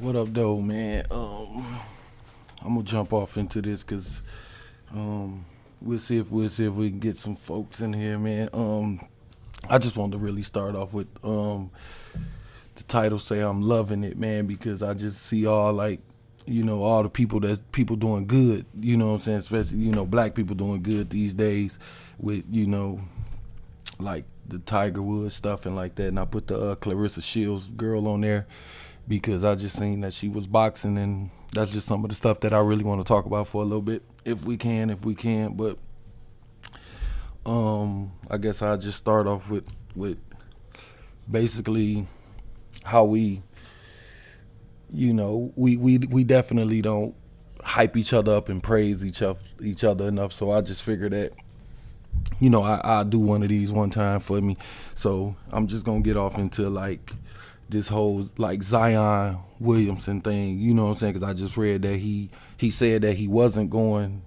What up, though, man? I'm gonna jump off into this because we'll see if we can get some folks in here, man. I just wanted to really start off with the title say I'm loving it, man, because I just see all all the people doing good. You know what I'm saying? Especially black people doing good these days with like the Tiger Woods stuff and like that. And I put the Clarissa Shields girl on there because I just seen that she was boxing, and that's just some of the stuff that I really want to talk about for a little bit, if we can. But I guess I'll just start off with basically how we definitely don't hype each other up and praise each other enough. So I just figured that I do one of these one time for me. So I'm just gonna get off into like this whole like Zion Williamson thing. You know what I'm saying? Because I just read that he said that he wasn't going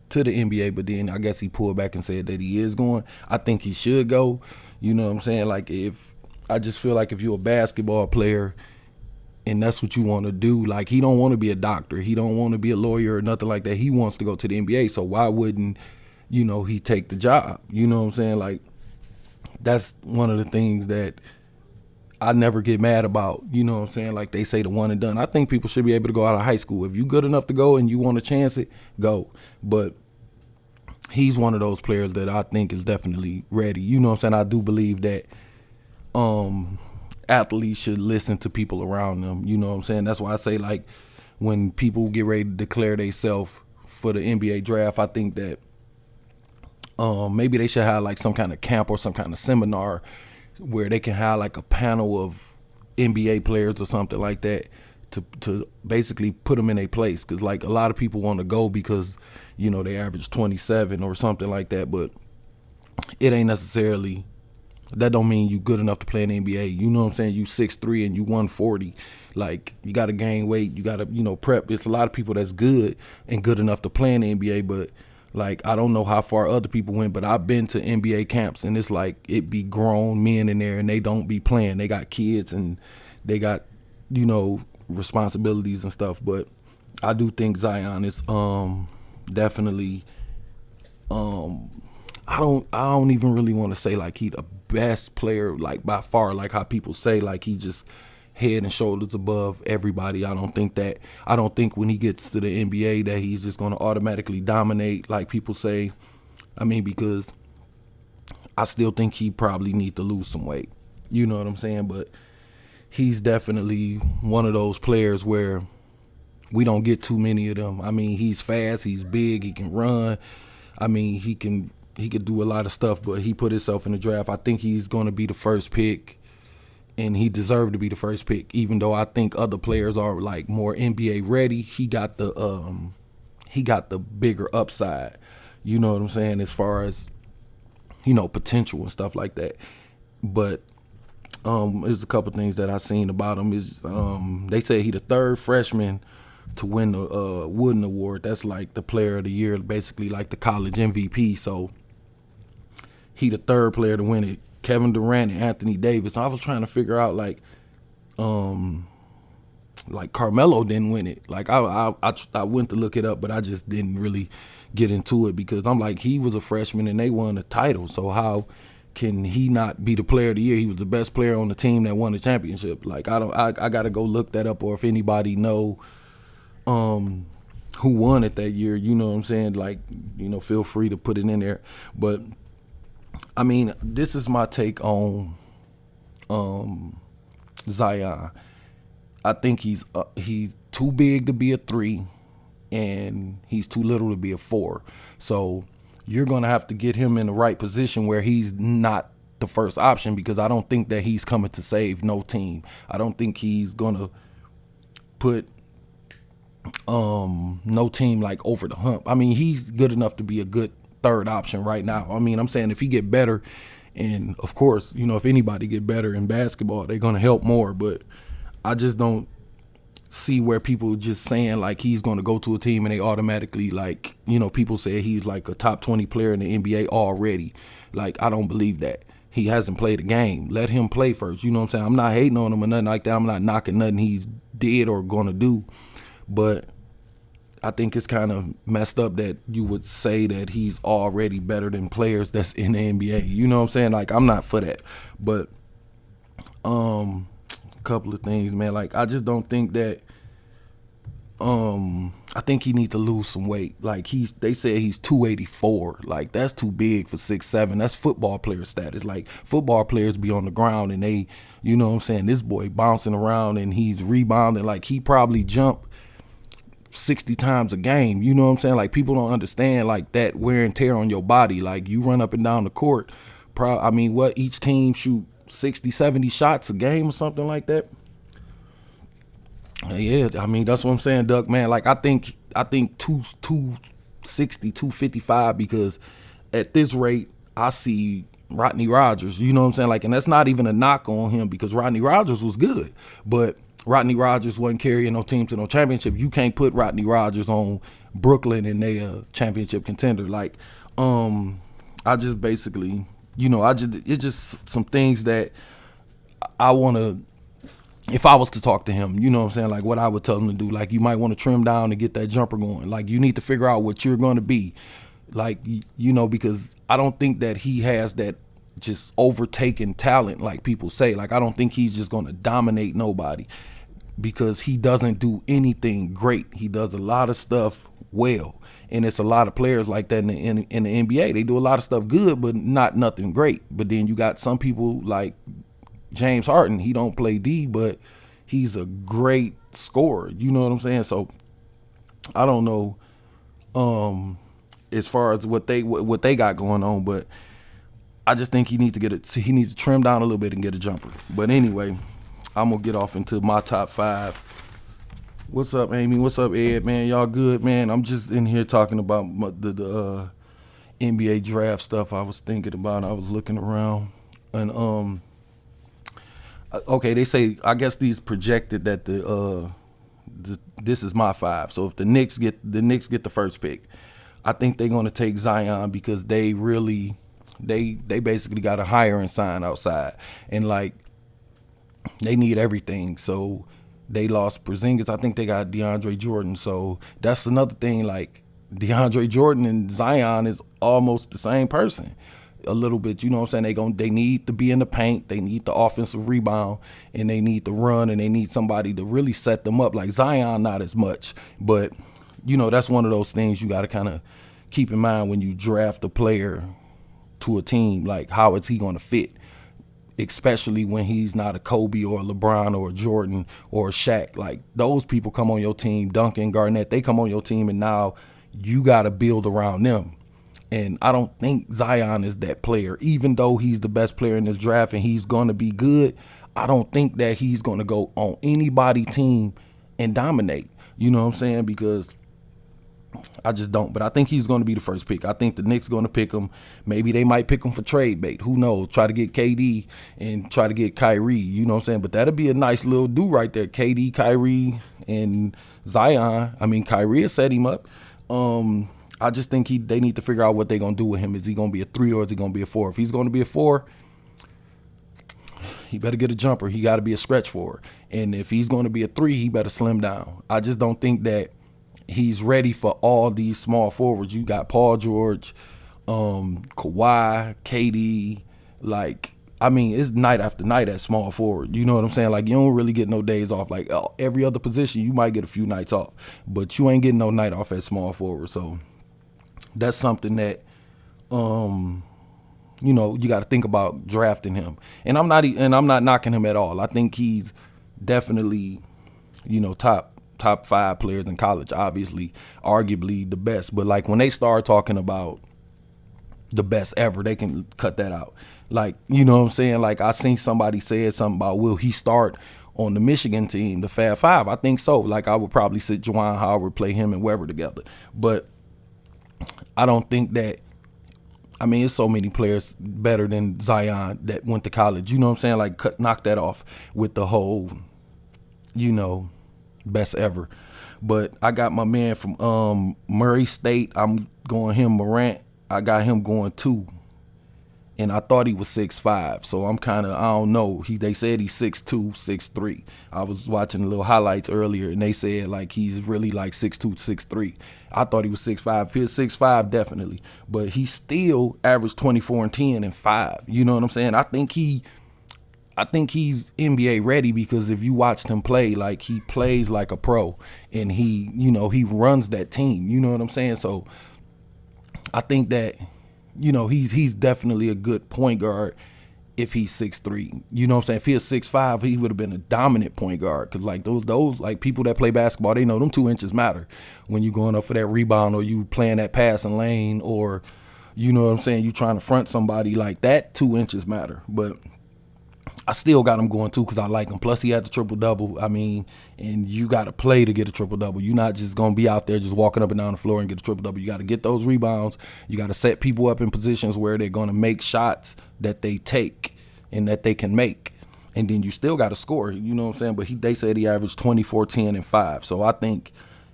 to the NBA, but then I guess he pulled back and said that he is going. I think he should go. You know what I'm saying? Like, if I just feel like if you're a basketball player and that's what you want to do, like, he don't want to be a doctor, he don't want to be a lawyer or nothing like that. He wants to go to the NBA. So why wouldn't he take the job? You know what I'm saying? Like, that's one of the things that I never get mad about. You know what I'm saying? Like they say, the one and done. I think people should be able to go out of high school. If you good enough to go and you want to chance it, go. But he's one of those players that I think is definitely ready. You know what I'm saying? I do believe that athletes should listen to people around them. You know what I'm saying? That's why I say, like, when people get ready to declare themselves for the NBA draft, I think that maybe they should have like some kind of camp or some kind of seminar where they can have like a panel of NBA players or something like that to basically put them in a place. Because like a lot of people want to go because they average 27 or something like that, but it ain't necessarily, that don't mean you good enough to play in the NBA. You know what I'm saying? You 6'3" and you 140. Like, you got to gain weight. You got to prep. It's a lot of people that's good and good enough to play in the NBA, but like, I don't know how far other people went, but I've been to NBA camps and it's like it be grown men in there and they don't be playing. They got kids and they got, responsibilities and stuff. But I do think Zion is definitely I don't even really want to say like he the best player, like by far, like how people say like he just head and shoulders above everybody. I don't think when he gets to the NBA that he's just going to automatically dominate like people say. I mean, because I still think he probably need to lose some weight. You know what I'm saying? But he's definitely one of those players where we don't get too many of them. I mean, he's fast, he's big, he can run. I mean, he could do a lot of stuff, but he put himself in the draft. I think he's going to be the first pick. And he deserved to be the first pick, even though I think other players are like more NBA ready. He got the bigger upside. You know what I'm saying, as far as potential and stuff like that. But there's a couple things that I seen about him. Is they say he the third freshman to win the Wooden Award. That's like the Player of the Year, basically like the college MVP. So he the third player to win it. Kevin Durant and Anthony Davis. I was trying to figure out like Carmelo didn't win it. Like I went to look it up, but I just didn't really get into it because I'm like, he was a freshman and they won the title. So how can he not be the player of the year? He was the best player on the team that won the championship. Like I gotta go look that up, or if anybody know who won it that year, you know what I'm saying? Like, feel free to put it in there. But I mean, this is my take on Zion. I think he's too big to be a 3, and he's too little to be a 4. So you're gonna have to get him in the right position where he's not the first option, because I don't think that he's coming to save no team. I don't think he's gonna put no team like over the hump. I mean, he's good enough to be a good third option right now. I mean, I'm saying if he get better, and of course, if anybody get better in basketball, they're gonna help more. But I just don't see where people just saying like he's gonna go to a team and they automatically like, people say he's like a top 20 player in the NBA already. Like, I don't believe that. He hasn't played a game. Let him play first. You know what I'm saying? I'm not hating on him or nothing like that. I'm not knocking nothing he's did or gonna do. But I think it's kind of messed up that you would say that he's already better than players that's in the NBA. You know what I'm saying? Like, I'm not for that. But a couple of things, man. Like, I just don't think that I think he need to lose some weight. Like, they said he's 284. Like, that's too big for 6'7". That's football player status. Like, football players be on the ground and they, you know what I'm saying, this boy bouncing around and he's rebounding. Like, he probably jumped 60 times a game. You know what I'm saying? Like, people don't understand like that wear and tear on your body. Like, you run up and down the court. I mean, what, each team shoot 60, 70 shots a game or something like that? Yeah, I mean, that's what I'm saying, Duck, man. Like, I think 260, 255, because at this rate, I see Rodney Rogers, you know what I'm saying? Like, and that's not even a knock on him, because Rodney Rogers was good, but Rodney Rogers wasn't carrying no team to no championship. You can't put Rodney Rogers on Brooklyn and they a championship contender. Like, I just basically, it's just some things that I want to, if I was to talk to him, you know what I'm saying, like what I would tell him to do. Like, you might want to trim down and get that jumper going. Like, you need to figure out what you're going to be. Like, because I don't think that he has that just overtaken talent like people say. Like, I don't think he's just going to dominate nobody, because he doesn't do anything great. He does a lot of stuff well. And it's a lot of players like that in the NBA. They do a lot of stuff good, but not nothing great. But then you got some people like James Harden. He don't play D, but he's a great scorer. You know what I'm saying? So I don't know as far as what they got going on, but I just think he needs to trim down a little bit and get a jumper. But anyway, I'm gonna get off into my top 5. What's up, Amy? What's up, Ed? Man, y'all good, man? I'm just in here talking about the NBA draft stuff I was thinking about. I was looking around, and okay, they say, I guess these projected that this is my 5. So if the Knicks get the first pick, I think they're gonna take Zion, because they basically got a hiring sign outside, and like they need everything. So they lost Porzingis. I think they got DeAndre Jordan. So that's another thing. Like, DeAndre Jordan and Zion is almost the same person, a little bit. You know what I'm saying? They need to be in the paint. They need the offensive rebound, and they need to run, and they need somebody to really set them up. Like, Zion, not as much, but that's one of those things you got to kind of keep in mind when you draft a player to a team. Like, how is he going to fit? Especially when he's not a Kobe or a LeBron or a Jordan or a Shaq. Like, those people come on your team, Duncan, Garnett, they come on your team, and now you got to build around them. And I don't think Zion is that player. Even though he's the best player in this draft and he's going to be good, I don't think that he's going to go on anybody's team and dominate. You know what I'm saying? Because I just don't. But I think he's going to be the first pick. I think the Knicks going to pick him. Maybe they might pick him for trade bait. Who knows? Try to get KD and try to get Kyrie. You know what I'm saying? But that'll be a nice little do right there. KD, Kyrie, and Zion. I mean, Kyrie will set him up. I just think they need to figure out what they're going to do with him. Is he going to be a 3 or is he going to be a 4? If he's going to be a 4, he better get a jumper. He got to be a stretch forward. And if he's going to be a 3, he better slim down. I just don't think that he's ready for all these small forwards. You got Paul George, Kawhi, KD. Like, I mean, it's night after night at small forward. You know what I'm saying? Like, you don't really get no days off. Like, every other position, you might get a few nights off, but you ain't getting no night off at small forward. So that's something that, you got to think about drafting him. And I'm not knocking him at all. I think he's definitely, top 5 players in college, obviously, arguably the best. But like, when they start talking about the best ever, they can cut that out. Like, you know what I'm saying? Like, I seen somebody said something about, will he start on the Michigan team, the Fab 5? I think so. Like, I would probably sit Juwan Howard, play him and Weber together. But I don't think that, I mean, it's so many players better than Zion that went to college. You know what I'm saying? Like, knock that off with the whole, best ever. But I got my man from Murray State. I'm going him, Morant. I got him going 2. and I thought he was 6'5". So I'm kind of, I don't know. They said he's 6'2", 6'3". I was watching the little highlights earlier, and they said like he's really like 6'2", 6'3". I thought he was 6'5". If he was 6'5", definitely, but he still averaged 24 and 10 and 5. You know what I'm saying? I think he's NBA ready, because if you watched him play, like he plays like a pro, and he runs that team. You know what I'm saying? So I think that, he's definitely a good point guard if he's 6'3". You know what I'm saying? If he was 6'5", he would have been a dominant point guard, because like those like people that play basketball, they know them 2 inches matter when you going up for that rebound, or you playing that passing lane, or you know what I'm saying, you trying to front somebody, like that 2 inches matter. But I still got him going too, because I like him. Plus, he had the triple-double. I mean, and you got to play to get a triple-double. You're not just going to be out there just walking up and down the floor and get a triple-double. You got to get those rebounds. You got to set people up in positions where they're going to make shots that they take and that they can make. And then you still got to score. You know what I'm saying? But they said he averaged 24, 10, and 5. So I think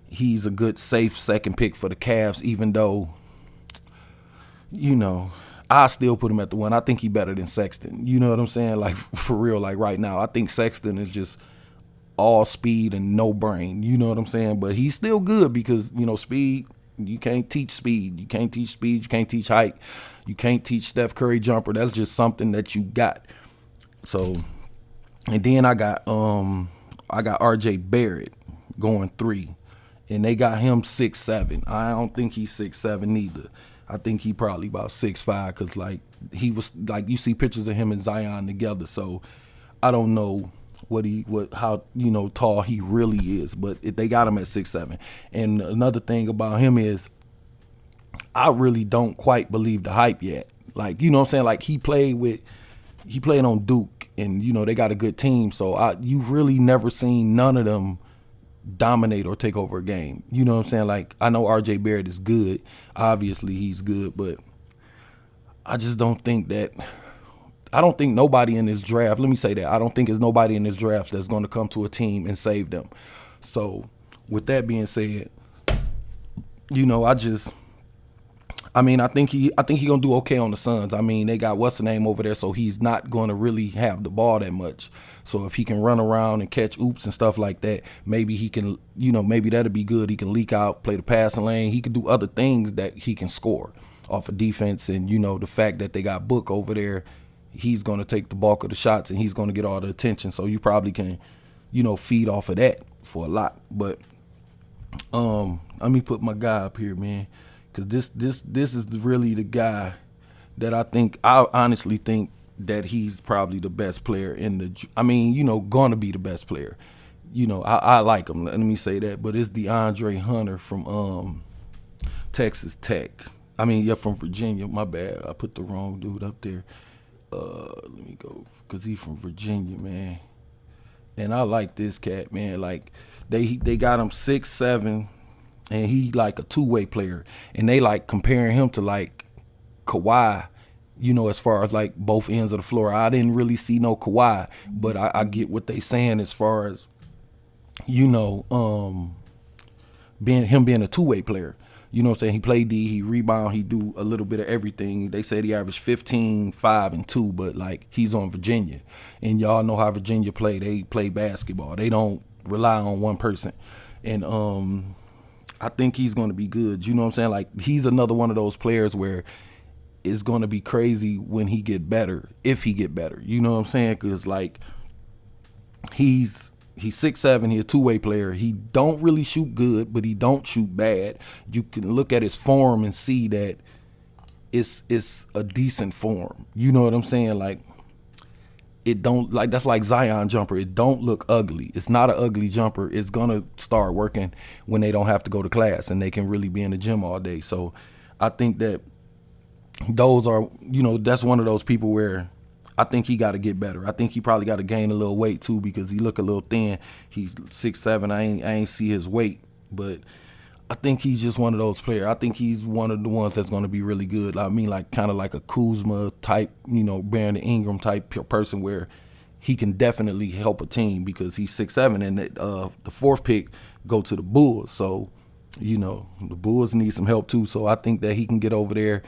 he's a good, safe second pick for the Cavs, even though, I still put him at the 1. I think he better than Sexton. You know what I'm saying? Like, for real, like right now. I think Sexton is just all speed and no brain. You know what I'm saying? But he's still good, because, speed, you can't teach speed. You can't teach speed. You can't teach height. You can't teach Steph Curry jumper. That's just something that you got. So, and then I got RJ Barrett going 3. And they got him 6'7". I don't think he's 6'7" either. I think he probably about 6'5", because like he was, like, you see pictures of him and Zion together. So I don't know how tall he really is, but they got him at 6'7". And another thing about him is, I really don't quite believe the hype yet. Like, you know what I'm saying? Like, he played on Duke, and they got a good team. So you've really never seen none of them dominate or take over a game. You know what I'm saying? Like, I know RJ Barrett is good. Obviously he's good, but I just don't think nobody in this draft, let me say that, I don't think there's nobody in this draft that's going to come to a team and save them. So with that being said, I think he gonna do okay on the Suns. I mean, they got what's the name over there, so he's not going to really have the ball that much. So if he can run around and catch oops and stuff like that, maybe he can, maybe that'll be good. He can leak out, play the passing lane. He can do other things that he can score off of defense. And the fact that they got Book over there, he's going to take the bulk of the shots and he's going to get all the attention. So you probably can, feed off of that for a lot. But let me put my guy up here, man. Because this is really the guy that I honestly think that he's probably the best player going to be the best player. I like him. Let me say that. But it's DeAndre Hunter from Texas Tech. From Virginia. My bad. I put the wrong dude up there. Let me go, because he's from Virginia, man. And I like this cat, man. Like, they got him 6'7". And he like a two-way player, and they like comparing him to like Kawhi, as far as like both ends of the floor. I didn't really see no Kawhi, but I get what they saying as far as being a two-way player. You know what I'm saying? He play D, he rebound, he do a little bit of everything. They said he averaged 15, 5, and 2, but like he's on Virginia, and y'all know how Virginia play. They play basketball. They don't rely on one person, and I think he's going to be good. You know what I'm saying? Like, he's another one of those players where it's going to be crazy when he get better, if he get better. You know what I'm saying? Because, like, he's 6'7", he's a two-way player. He don't really shoot good, but he don't shoot bad. You can look at his form and see that it's a decent form. You know what I'm saying? Like, it don't, like, that's like Zion jumper. It don't look ugly. It's not an ugly jumper. It's gonna start working when they don't have to go to class and they can really be in the gym all day. So I think that those are, that's one of those people where I think he got to get better. I think he probably got to gain a little weight too, because he look a little thin. He's 6'7". I ain't see his weight, but I think he's just one of those players. I think he's one of the ones that's going to be really good. I mean, like, kind of like a Kuzma type, Brandon Ingram type person, where he can definitely help a team, because he's 6'7", and the fourth pick go to the Bulls. So, the Bulls need some help too. So I think that he can get over there.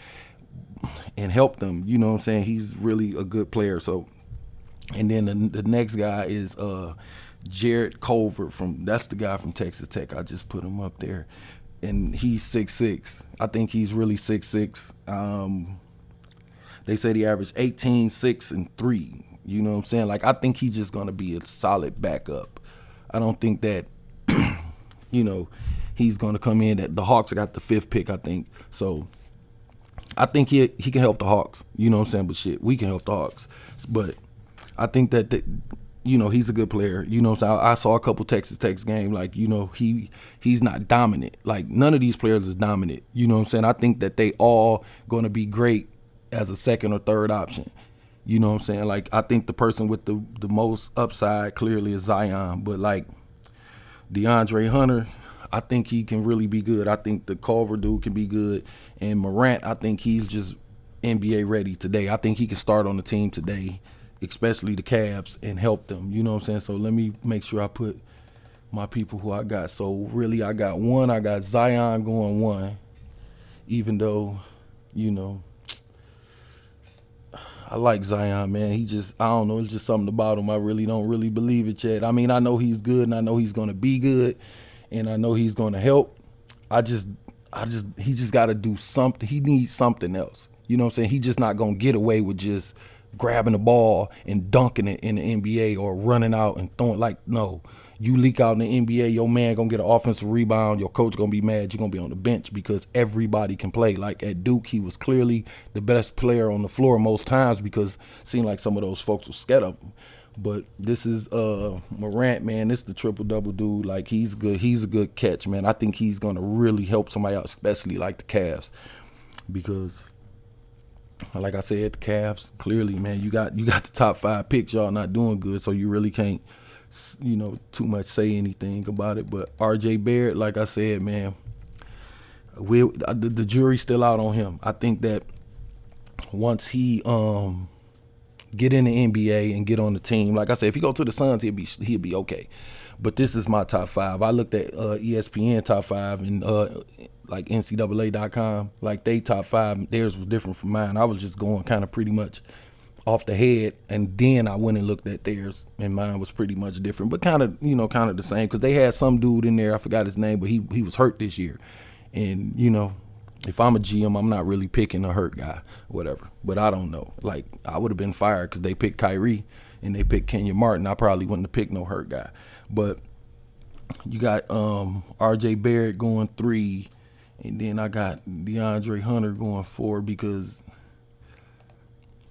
and help them. You know what I'm saying? He's really a good player. So, and then the next guy is Jared Culver that's the guy from Texas Tech. I just put him up there, and he's 6'6". I think he's really 6'6". They said he averaged 18, 6, and 3. You know what I'm saying? Like, I think he's just gonna be a solid backup. I don't think that he's gonna come in. That the Hawks got the 5th pick, I think. So I think he can help the Hawks. You know what I'm saying? But shit, we can help the Hawks. But I think that he's a good player. You know what I'm saying? I saw a couple Texas Tech games. Like, he's not dominant. Like, none of these players is dominant. You know what I'm saying? I think that they all gonna be great as a second or third option. You know what I'm saying? Like, I think the person with the most upside clearly is Zion. But like DeAndre Hunter, I think he can really be good. I think the Culver dude can be good. And Morant, I think he's just NBA ready today. I think he can start on the team today, especially the Cavs, and help them. You know what I'm saying? So let me make sure I put my people who I got. So really, I got Zion going 1, even though, I like Zion, man. I don't know, it's just something about him. I really don't really believe it yet. I mean, I know he's good, and I know he's going to be good, and I know he's going to help. He just got to do something. He needs something else. You know what I'm saying? He just not going to get away with just grabbing the ball and dunking it in the NBA or running out and throwing. Like, no. You leak out in the NBA, your man going to get an offensive rebound. Your coach going to be mad. You're going to be on the bench because everybody can play. Like at Duke, he was clearly the best player on the floor most times because it seemed like some of those folks were scared of him. But this is Morant, man. This is the triple-double dude. Like, he's good. He's a good catch, man. I think he's going to really help somebody out, especially like the Cavs. Because, like I said, the Cavs, clearly, man, you got the top 5 picks. Y'all not doing good, so you really can't, too much say anything about it. But R.J. Barrett, like I said, man, the jury's still out on him. I think that once he get in the NBA and get on the team, like I said, if he go to the Suns, he'll be okay. But this is my top 5. I looked at ESPN top 5 and like NCAA.com, like they top 5. Theirs was different from mine. I was just going kind of pretty much off the head, and then I went and looked at theirs, and mine was pretty much different, but kind of the same, because they had some dude in there, I forgot his name, but he was hurt this year, and if I'm a GM, I'm not really picking a hurt guy, whatever. But I don't know. Like, I would have been fired because they picked Kyrie and they picked Kenyon Martin. I probably wouldn't have picked no hurt guy. But you got R.J. Barrett going 3, and then I got DeAndre Hunter going 4 because,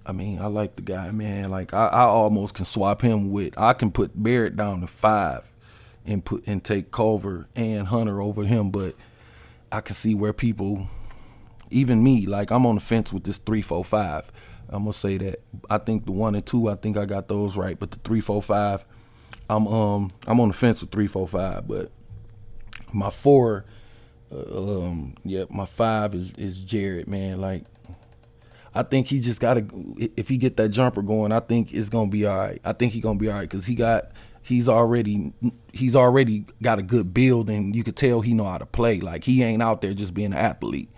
I mean, I like the guy, man. Like, I almost can swap him I can put Barrett down to 5 and take Culver and Hunter over him, but I can see where people, even me, like, I'm on the fence with this 3-4-5. I'm gonna say that. I think the 1 and 2, I think I got those right, but the 3-4-5, I'm on the fence with 3-4-5. But my 4, my 5 is Jared, man. Like, I think he just gotta, if he get that jumper going, I think it's gonna be all right. I think he's gonna be all right because he's already got a good build, and you could tell he know how to play. Like, he ain't out there just being an athlete.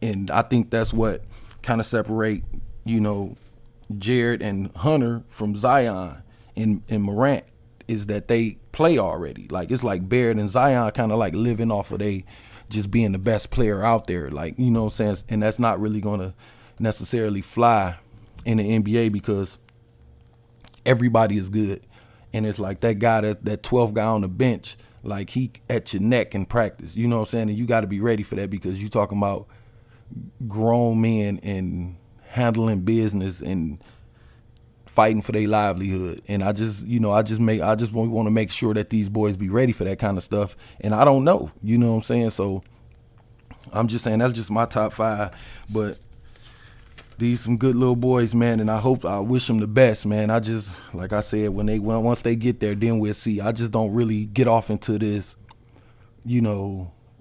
And I think that's what kind of separate, Jared and Hunter from Zion and Morant, is that they play already. Like, it's like Barrett and Zion kind of like living off of they just being the best player out there. Like, you know what I'm saying? And that's not really going to necessarily fly in the NBA because everybody is good. And it's like that guy, that 12th guy on the bench, like, he at your neck in practice. You know what I'm saying? And you got to be ready for that because you talking about grown men and handling business and fighting for their livelihood. And I just want to make sure that these boys be ready for that kind of stuff. And I don't know, you know what I'm saying? So I'm just saying that's just my top 5. But these some good little boys, man, and I wish them the best, man. I just, like I said, once they get there, then we'll see. I just don't really get off into this,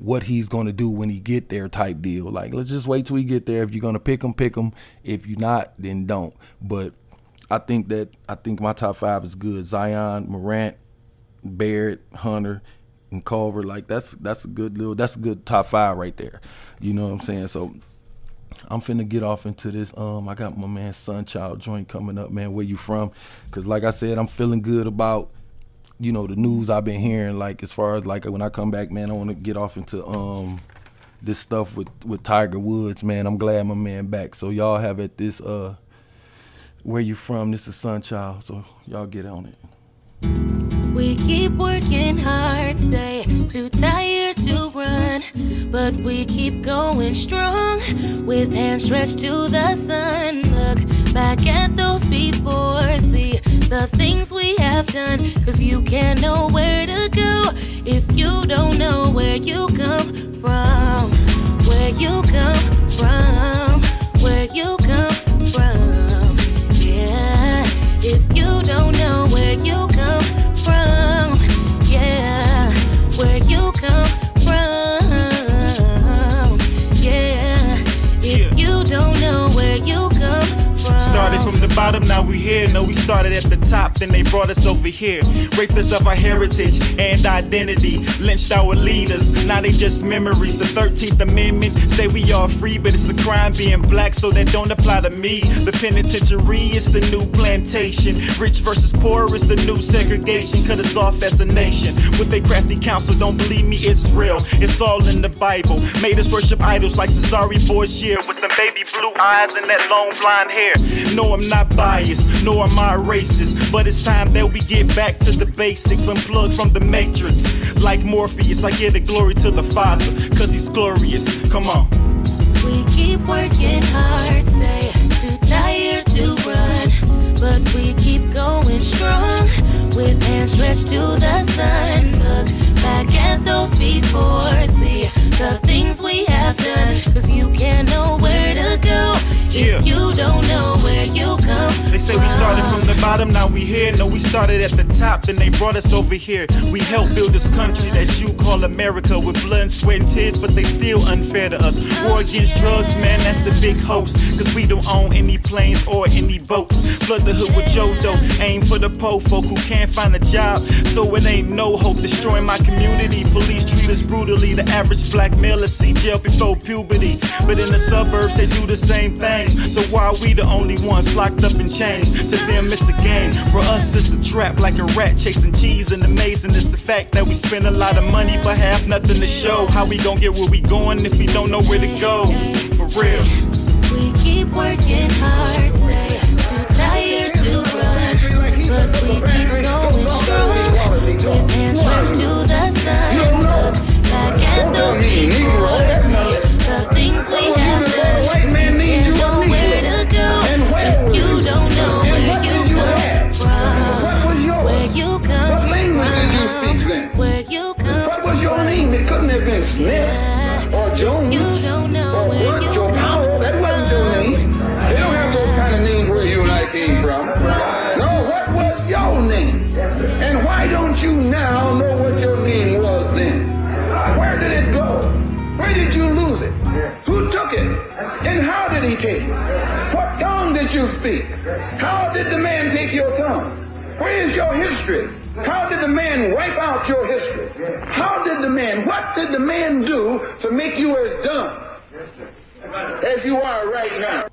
what he's going to do when he get there type deal. Like, let's just wait till he get there. If you're going to pick him, pick him. If you're not, then don't. But I think my top 5 is good. Zion, Morant, Barrett, Hunter, and Culver. Like, that's a good top 5 right there. You know what I'm saying? So I'm finna get off into this. I got my man SunCheyeld joint coming up, man. Where you from? Cause like I said, I'm feeling good about, you know, the news I've been hearing. Like as far as like when I come back, man, I want to get off into this stuff with Tiger Woods, man. I'm glad my man back. So y'all have at this where you from? This is SunCheyeld. So y'all get on it. We keep working hard, stay too tired to run, but we keep going strong with hands stretched to the sun. Look back at those before, see the things we have done, cause you can't know where to go if you don't know where you come from, where you come from, where you come from. Yeah, if you don't know where you come from, yeah, where you come from, yeah, if you don't know where you come from. Started from the bottom, now we here. No, we started at the top, then they brought us over here. Raped us of our heritage and identity. Lynched our leaders, now they just memories. The 13th Amendment say we all free, but it's a crime being black, so that don't apply to me. The penitentiary is the new plantation. Rich versus poor is the new segregation. Cut us off as a nation. With they crafty counsel, don't believe me, it's real. It's all in the Bible. Made us worship idols like Cesare Borgia, with them baby blue eyes and that long blonde hair. No, I'm not biased, nor am I racist, but it's time that we get back to the basics. Unplugged from the matrix, like Morpheus. I give the glory to the Father, cause he's glorious. Come on. We keep working hard, stay too tired to run, but we keep going strong with hands stretched to the sun. Look back at those before, see the things we have done, cause you can't know where to go if you don't know where you come from. They say we started from the bottom, now we here. No, we started at the top, then they brought us over here. We helped build this country that you call America, with blood and sweat and tears, but they still unfair to us. War against drugs, man, that's a big hoax, cause we don't own any planes or any boats. Flood the hood with Jodo, aim for the po folk who can't find a job, so it ain't no hope. Destroying my community, police treat us brutally. The average black male will see jail before puberty, but in the suburbs they do the same thing. So why are we the only ones locked up in chains? To them it's a game, for us it's a trap, like a rat chasing cheese. And amazing is the fact that we spend a lot of money but have nothing to show. How we gon' get where we going if we don't know where to go? For real. We keep working hard, stay too tired to run, but we keep going strong with hands stretched to the sun. Look back at those before, see the things we have done, cause you can't know where to go if you don't know where you come from, where you come from, where you come from. What was your name? It couldn't have been Smith or Jones. You don't know or where you Burke or come Howell. That wasn't your name. They don't have those kind of names where you and I came from. No, what was your name? And why don't you now know what your name was then? Where did it go? Where did you lose it? Who took it? And how did he take it? What tongue did you speak? How did the man take your tongue? Where is your history? How did the man wipe out your history? What did the man do to make you as dumb as you are right now?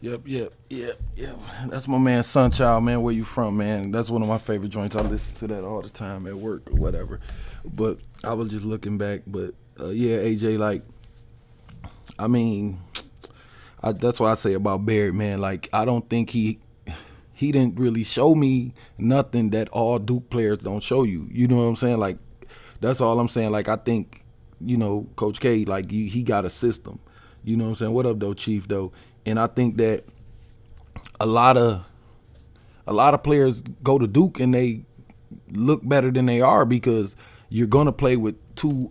Yep. That's my man SunCheyeld, man. Where you from, man? That's one of my favorite joints. I listen to that all the time at work or whatever. But I was just looking back. But yeah, AJ, like, I mean, that's why I say about Barrett, man. Like, I don't think he didn't really show me nothing that all Duke players don't show you. You know what I'm saying? Like, that's all I'm saying. Like, I think, you know, Coach K, like, he got a system. You know what I'm saying? What up, though, Chief, though? And I think that a lot of players go to Duke and they look better than they are because you're going to play with 2-3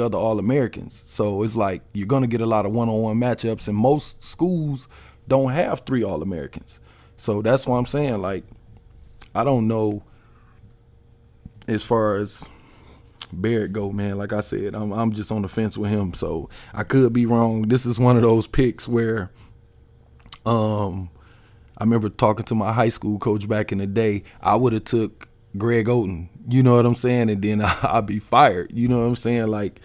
other All-Americans. So it's like you're going to get a lot of one-on-one matchups, and most schools don't have 3 All-Americans. So that's why I'm saying, like, I don't know as far as Barrett go, man. Like I said, I'm just on the fence with him, so I could be wrong. This is one of those picks where I remember talking to my high school coach back in the day. I would have took Greg Oden, you know what I'm saying, and then I'd be fired. You know what I'm saying? Like,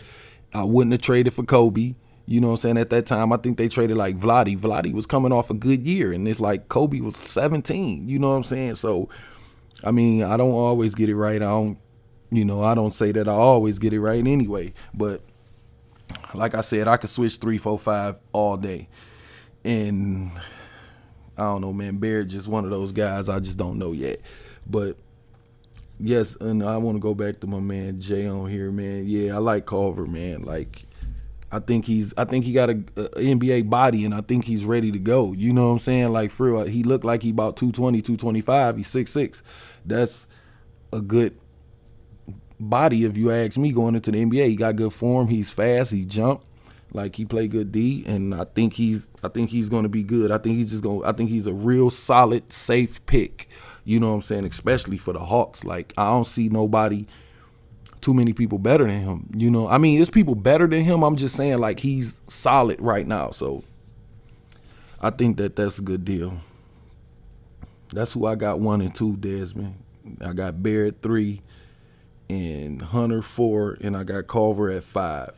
I wouldn't have traded for Kobe. You know what I'm saying? At that time, I think they traded like Vladi. Vladi was coming off a good year, and it's like Kobe was 17. You know what I'm saying? So, I mean, I don't always get it right. I don't say that I always get it right anyway. But like I said, I could switch 3, 4, 5 all day. And I don't know, man. Barrett just one of those guys I just don't know yet. But yes, and I want to go back to my man Jay on here, man. Yeah, I like Culver, man. Like, I think he got a NBA body, and I think he's ready to go. You know what I'm saying? Like, for real, he looked like he about 220, 225. He's 6'6". That's a good body, if you ask me, going into the NBA. He got good form. He's fast. He jumped. Like, he played good D, and I think he's going to be good. I think he's a real solid, safe pick. You know what I'm saying? Especially for the Hawks. Like, I don't see too many people better than him. You know, I mean, there's people better than him. I'm just saying, like, he's solid right now. So I think that's a good deal. That's who I got 1 and 2, Desmond. I got Barrett 3 and Hunter 4, and I got Culver at 5.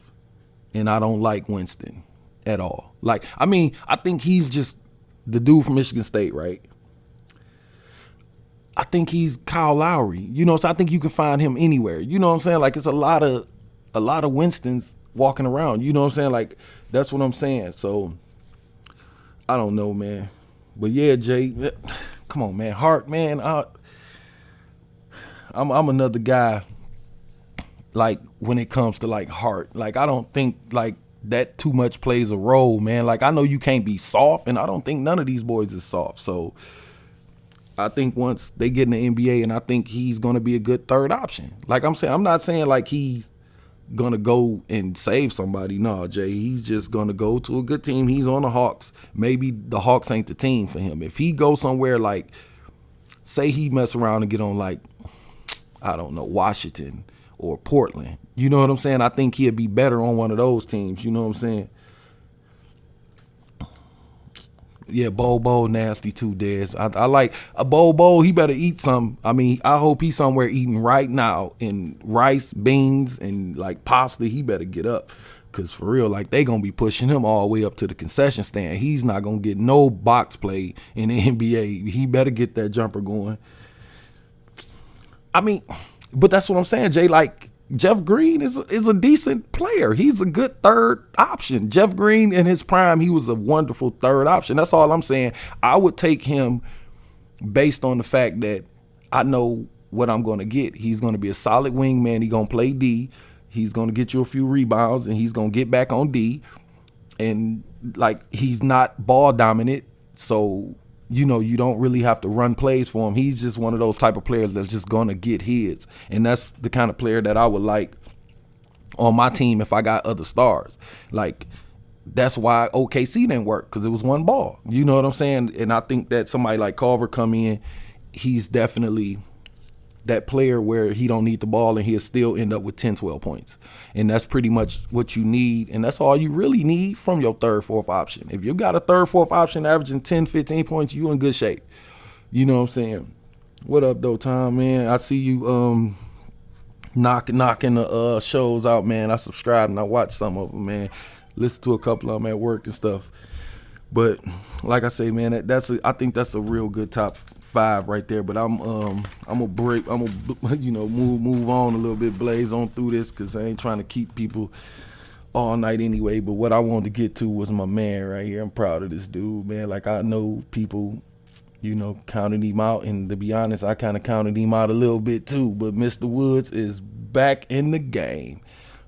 And I don't like Winston at all. Like, I mean, I think he's just the dude from Michigan State, right? I think he's Kyle Lowry, you know, so I think you can find him anywhere. You know what I'm saying? Like, it's a lot of Winstons walking around. You know what I'm saying? Like, that's what I'm saying. So I don't know, man. But yeah, Jay, come on, man. Hart, man. I'm another guy. Like, when it comes to like Hart, like, I don't think like that too much plays a role, man. Like, I know you can't be soft, and I don't think none of these boys is soft. So I think once they get in the NBA, and I think he's going to be a good third option. Like I'm saying, I'm not saying like he's going to go and save somebody. No, Jay, he's just going to go to a good team. He's on the Hawks. Maybe the Hawks ain't the team for him. If he goes somewhere like, say he mess around and get on like, I don't know, Washington or Portland. You know what I'm saying? I think he'd be better on one of those teams. You know what I'm saying? Yeah, Bobo nasty too, Dez. I like a Bobo. He better eat some. I mean, I hope he's somewhere eating right now in rice, beans, and like pasta. He better get up, cause for real, like they gonna be pushing him all the way up to the concession stand. He's not gonna get no box play in the NBA. He better get that jumper going. I mean, but that's what I'm saying, Jay. Like, Jeff Green is a decent player. He's a good third option. Jeff Green in his prime, he was a wonderful third option. That's all I'm saying. I would take him based on the fact that I know what I'm going to get. He's going to be a solid wingman. He's going to play D. He's going to get you a few rebounds, and he's going to get back on D. And, like, he's not ball dominant, so you know, you don't really have to run plays for him. He's just one of those type of players that's just going to get his. And that's the kind of player that I would like on my team if I got other stars. Like, that's why OKC didn't work, because it was one ball. You know what I'm saying? And I think that somebody like Culver come in, he's definitely that player where he don't need the ball and he'll still end up with 10, 12 points. And that's pretty much what you need. And that's all you really need from your third, fourth option. If you got a third, fourth option averaging 10, 15 points, you in good shape. You know what I'm saying? What up, though, Tom, man? I see you knocking the shows out, man. I subscribe and I watch some of them, man. Listen to a couple of them at work and stuff. But like I say, man, I think that's a real good top 5 right there. But I'm gonna move on a little bit, blaze on through this, because I ain't trying to keep people all night anyway. But what I wanted to get to was my man right here. I'm proud of this dude, man. Like, I know people, you know, counted him out, and to be honest, I kind of counted him out a little bit too. But Mr. Woods is back in the game.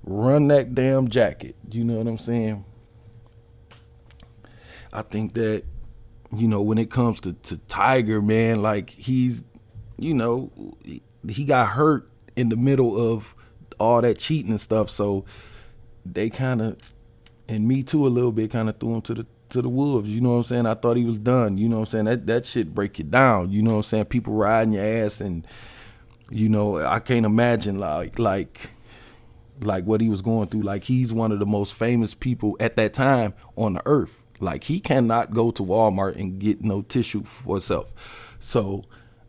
Run that damn jacket. You know what I'm saying? I think that, you know, when it comes to Tiger, man, like, he's, you know, he got hurt in the middle of all that cheating and stuff. So they kind of, and me too a little bit, kind of threw him to the wolves. You know what I'm saying? I thought he was done. You know what I'm saying? That shit break you down. You know what I'm saying? People riding your ass, and, you know, I can't imagine like what he was going through. Like, he's one of the most famous people at that time on the earth. Like, he cannot go to Walmart and get no tissue for himself. So,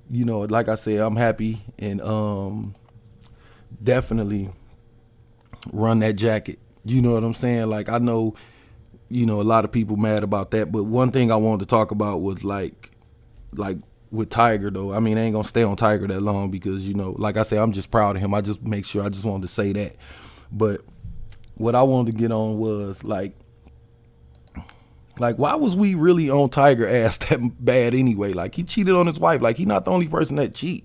you know, like I said, I'm happy, and definitely run that jacket. You know what I'm saying? Like, I know you know, a lot of people mad about that. But one thing I wanted to talk about was like with Tiger though. I mean, I ain't gonna stay on Tiger that long because, you know, like I say, I'm just proud of him. I just wanted to say that. But what I wanted to get on was like why was we really on Tiger ass that bad anyway? Like, he cheated on his wife. Like, he not the only person that cheat,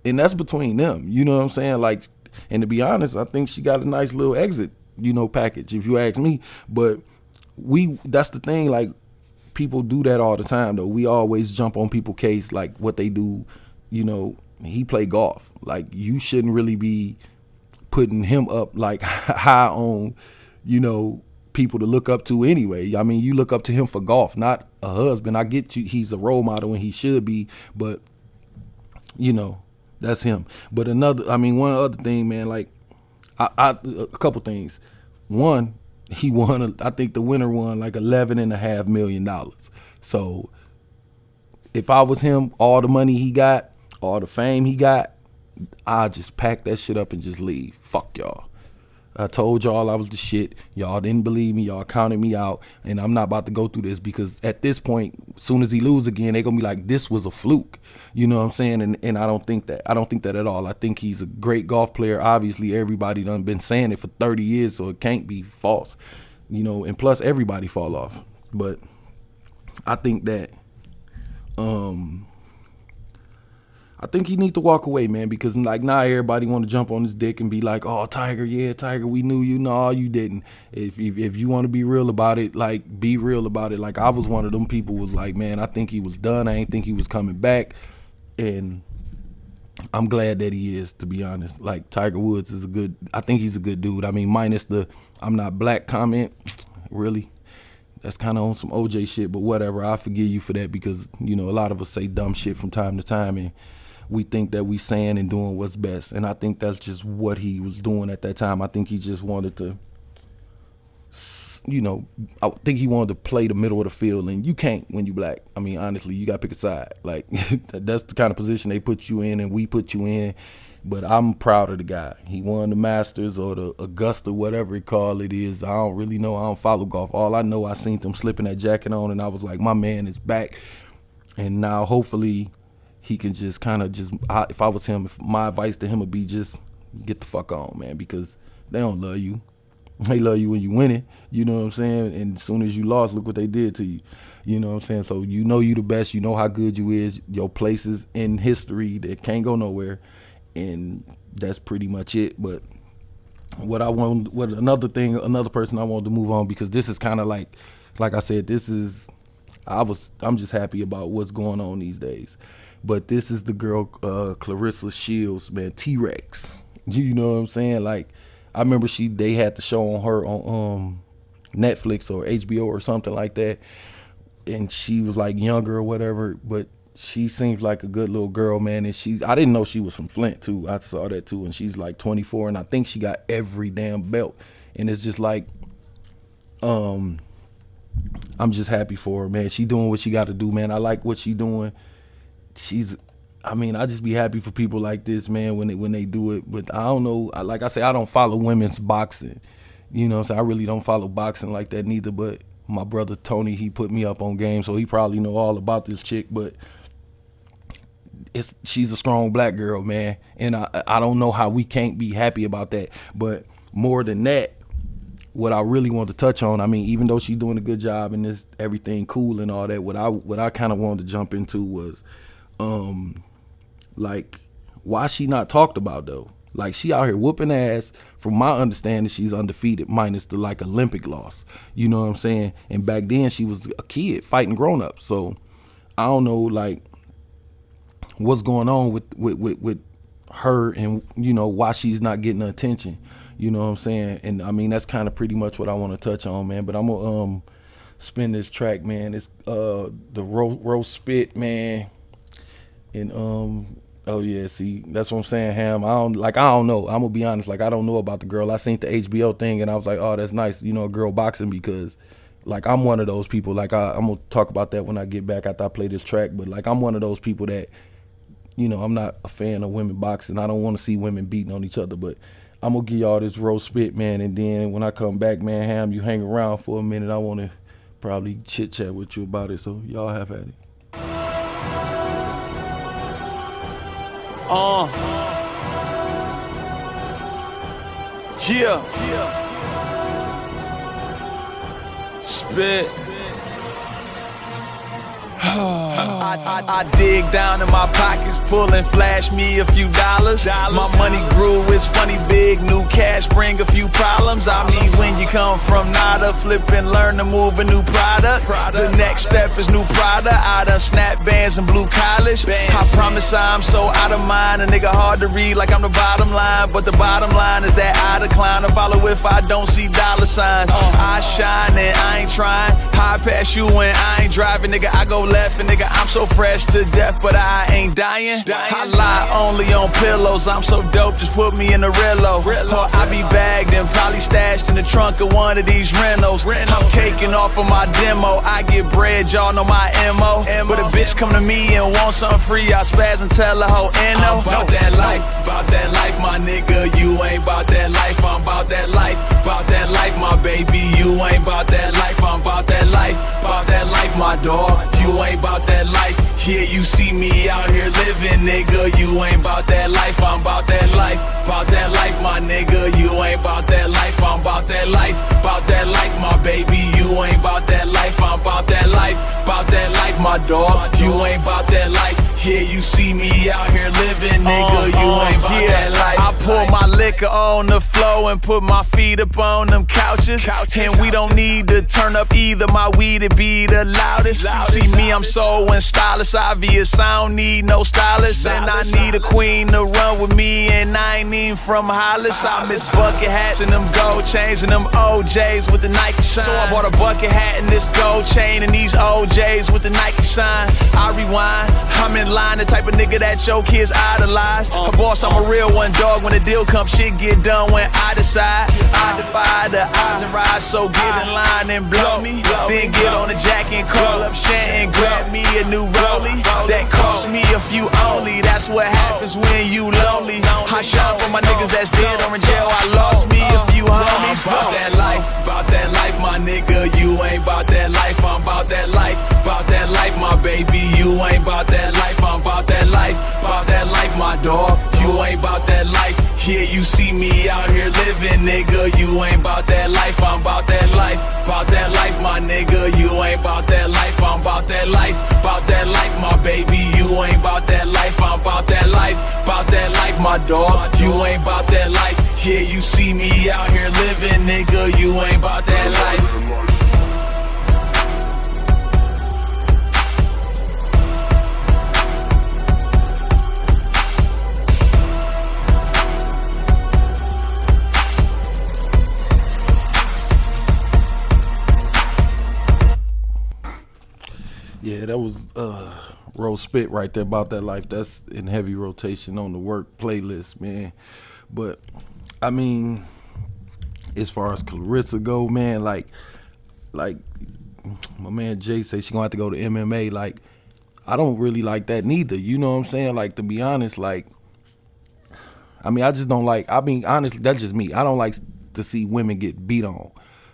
and that's between them. You know what I'm saying? Like, and to be honest, I think she got a nice little exit, you know, package, if you ask me. But that's the thing, like, people do that all the time though. We always jump on people's case, like what they do. You know, he play golf. Like, you shouldn't really be putting him up like high on, you know, people to look up to anyway. I mean, you look up to him for golf, not a husband. I get you, he's a role model and he should be, but you know, that's him. But one other thing, man, like a couple things. One, he won, I think the winner won like $11.5 million. So if I was him, all the money he got, all the fame he got, I'd just pack that shit up and just leave. Fuck y'all. I told y'all I was the shit. Y'all didn't believe me. Y'all counted me out. And I'm not about to go through this because at this point, as soon as he lose again, they're going to be like, this was a fluke. You know what I'm saying? And I don't think that. I don't think that at all. I think he's a great golf player. Obviously, everybody done been saying it for 30 years, so it can't be false. You know, and plus everybody fall off. But I think that I think he need to walk away, man, because like now everybody want to jump on his dick and be like, oh, Tiger, yeah, Tiger, we knew you. No, you didn't. If you want to be real about it, like, be real about it. Like, I was one of them people was like, man, I think he was done. I ain't think he was coming back. And I'm glad that he is, to be honest. Like, Tiger Woods is I think he's a good dude. I mean, minus the I'm not black comment, really. That's kind of on some OJ shit, but whatever. I forgive you for that because, you know, a lot of us say dumb shit from time to time and we think that we saying and doing what's best. And I think that's just what he was doing at that time. I think he just wanted to, you know, I think he wanted to play the middle of the field, and you can't when you black. I mean, honestly, you got to pick a side. Like, that's the kind of position they put you in and we put you in. But I'm proud of the guy. He won the Masters or the Augusta, whatever it call it is. I don't really know. I don't follow golf. All I know, I seen them slipping that jacket on, and I was like, my man is back. And now hopefully he can just kind of if I was him, my advice to him would be just get the fuck on, man, because they don't love you. They love you when you winning, you know what I'm saying? And as soon as you lost, look what they did to you. You know what I'm saying? So you know you the best. You know how good you is. Your place is in history that can't go nowhere. And that's pretty much it. But another person I wanted to move on, because this is kind of like I said, I'm just happy about what's going on these days. But this is the girl, Clarissa Shields, man, T-Rex. You know what I'm saying? Like, I remember they had the show on her on Netflix or HBO or something like that. And she was like younger or whatever, but she seems like a good little girl, man. And I didn't know she was from Flint too. I saw that too. And she's like 24, and I think she got every damn belt. And it's just like, I'm just happy for her, man. She doing what she got to do, man. I like what she doing. I just be happy for people like this, man, when they do it. But I don't know, like I say, I don't follow women's boxing. You know what I'm saying? I really don't follow boxing like that neither. But my brother Tony, he put me up on game, so he probably know all about this chick. But she's a strong black girl, man. And I don't know how we can't be happy about that. But more than that, what I really want to touch on, I mean, even though she's doing a good job and this everything cool and all that, what I kind of wanted to jump into was like, why she not talked about though? Like, she out here whooping ass. From my understanding, she's undefeated minus the like Olympic loss. You know what I'm saying? And back then she was a kid fighting grown-ups. So I don't know like what's going on with her, and you know why she's not getting the attention. You know what I'm saying? And I mean, that's kind of pretty much what I want to touch on, man. But I'm gonna spin this track, man. It's the roast spit, man. And oh yeah, see, that's what I'm saying, Ham. I don't know. I'm gonna be honest, like, I don't know about the girl. I seen the HBO thing and I was like, oh, that's nice, you know, a girl boxing, because like I'm one of those people. Like I'm gonna talk about that when I get back after I play this track. But like, I'm one of those people that, you know, I'm not a fan of women boxing. I don't want to see women beating on each other. But I'm gonna give y'all this roast spit, man, and then when I come back, man, Ham, you hang around for a minute. I want to probably chit chat with you about it. So y'all have at it. Yeah. Spit. I dig down in my pockets, pull and flash me a few dollars. My money grew, it's funny big, new cash bring a few problems. I mean, when you come from nada, flip and learn to move a new product. The next step is new Prada, I done snap bands and blue college. I promise I'm so out of mind, a nigga hard to read like I'm the bottom line. But the bottom line is that I decline to follow if I don't see dollar signs. I shine and I ain't trying, high past you when I ain't driving, nigga, I go left and nigga, I'm so fresh to death, but I ain't dying. I lie only on pillows, I'm so dope, just put me in the Rillo. Or I be bagged and probably stashed in the trunk of one of these Renos. I'm caking off of my demo, I get bread, y'all know my MO. But a bitch come to me and want something free, I spaz and tell her hoe no. About that life, my nigga, you ain't about that life, I'm about that life, my baby, you ain't about that life, I'm about that life, my dog, you ain't about that life. Yeah, you see me out here living, nigga, you ain't about that life, I'm about that life, my nigga, you ain't about that life, I'm about that life, my baby, you ain't about that life, I'm about that life, my dog, you ain't about that life. Yeah, you see me out here living, nigga, you ain't about that life. I pour my liquor on the floor and put my feet up on them couches. And we don't need to turn up either, my weed to be the loudest. See me, I'm so and stylish, obvious, I don't need no stylist. And I need a queen to run with me, and I ain't even from Hollis. I miss bucket hats and them gold chains and them OJs with the Nike sign. So I bought a bucket hat and this gold chain and these OJs with the Nike sign. I rewind, I'm in line, the type of nigga that your kids idolize. A boss, I'm a real one, dog. When the deal comes, shit get done when I decide. I defy the odds and rise, so get in line and blow me. Then get on the jack and call up Shannon, grab me a new rollie. That cost me a few only, that's what happens when you lonely. I shine for my niggas that's dead or in jail, I lost me a few homies. About that life, my nigga, you ain't about that life, I'm about that life, my baby, you ain't about that life, I'm about that life, my dog, you ain't about that life. Yeah, you see me out here living, nigga, you ain't about that life, I'm about that life, my nigga, you ain't about that life, I'm about that life, my baby, you ain't about that life, I'm about that life, my dog, you ain't about that life. Yeah, you see me out here living, nigga, you ain't about that life. Yeah, that was Rose Spit right there, About That Life. That's in heavy rotation on the work playlist, man. But I mean, as far as Clarissa go, man, like my man Jay say she gonna have to go to MMA. Like, I don't really like that neither. You know what I'm saying? Like, to be honest, like, I mean, I just don't like. I mean, honestly, that's just me. I don't like to see women get beat on.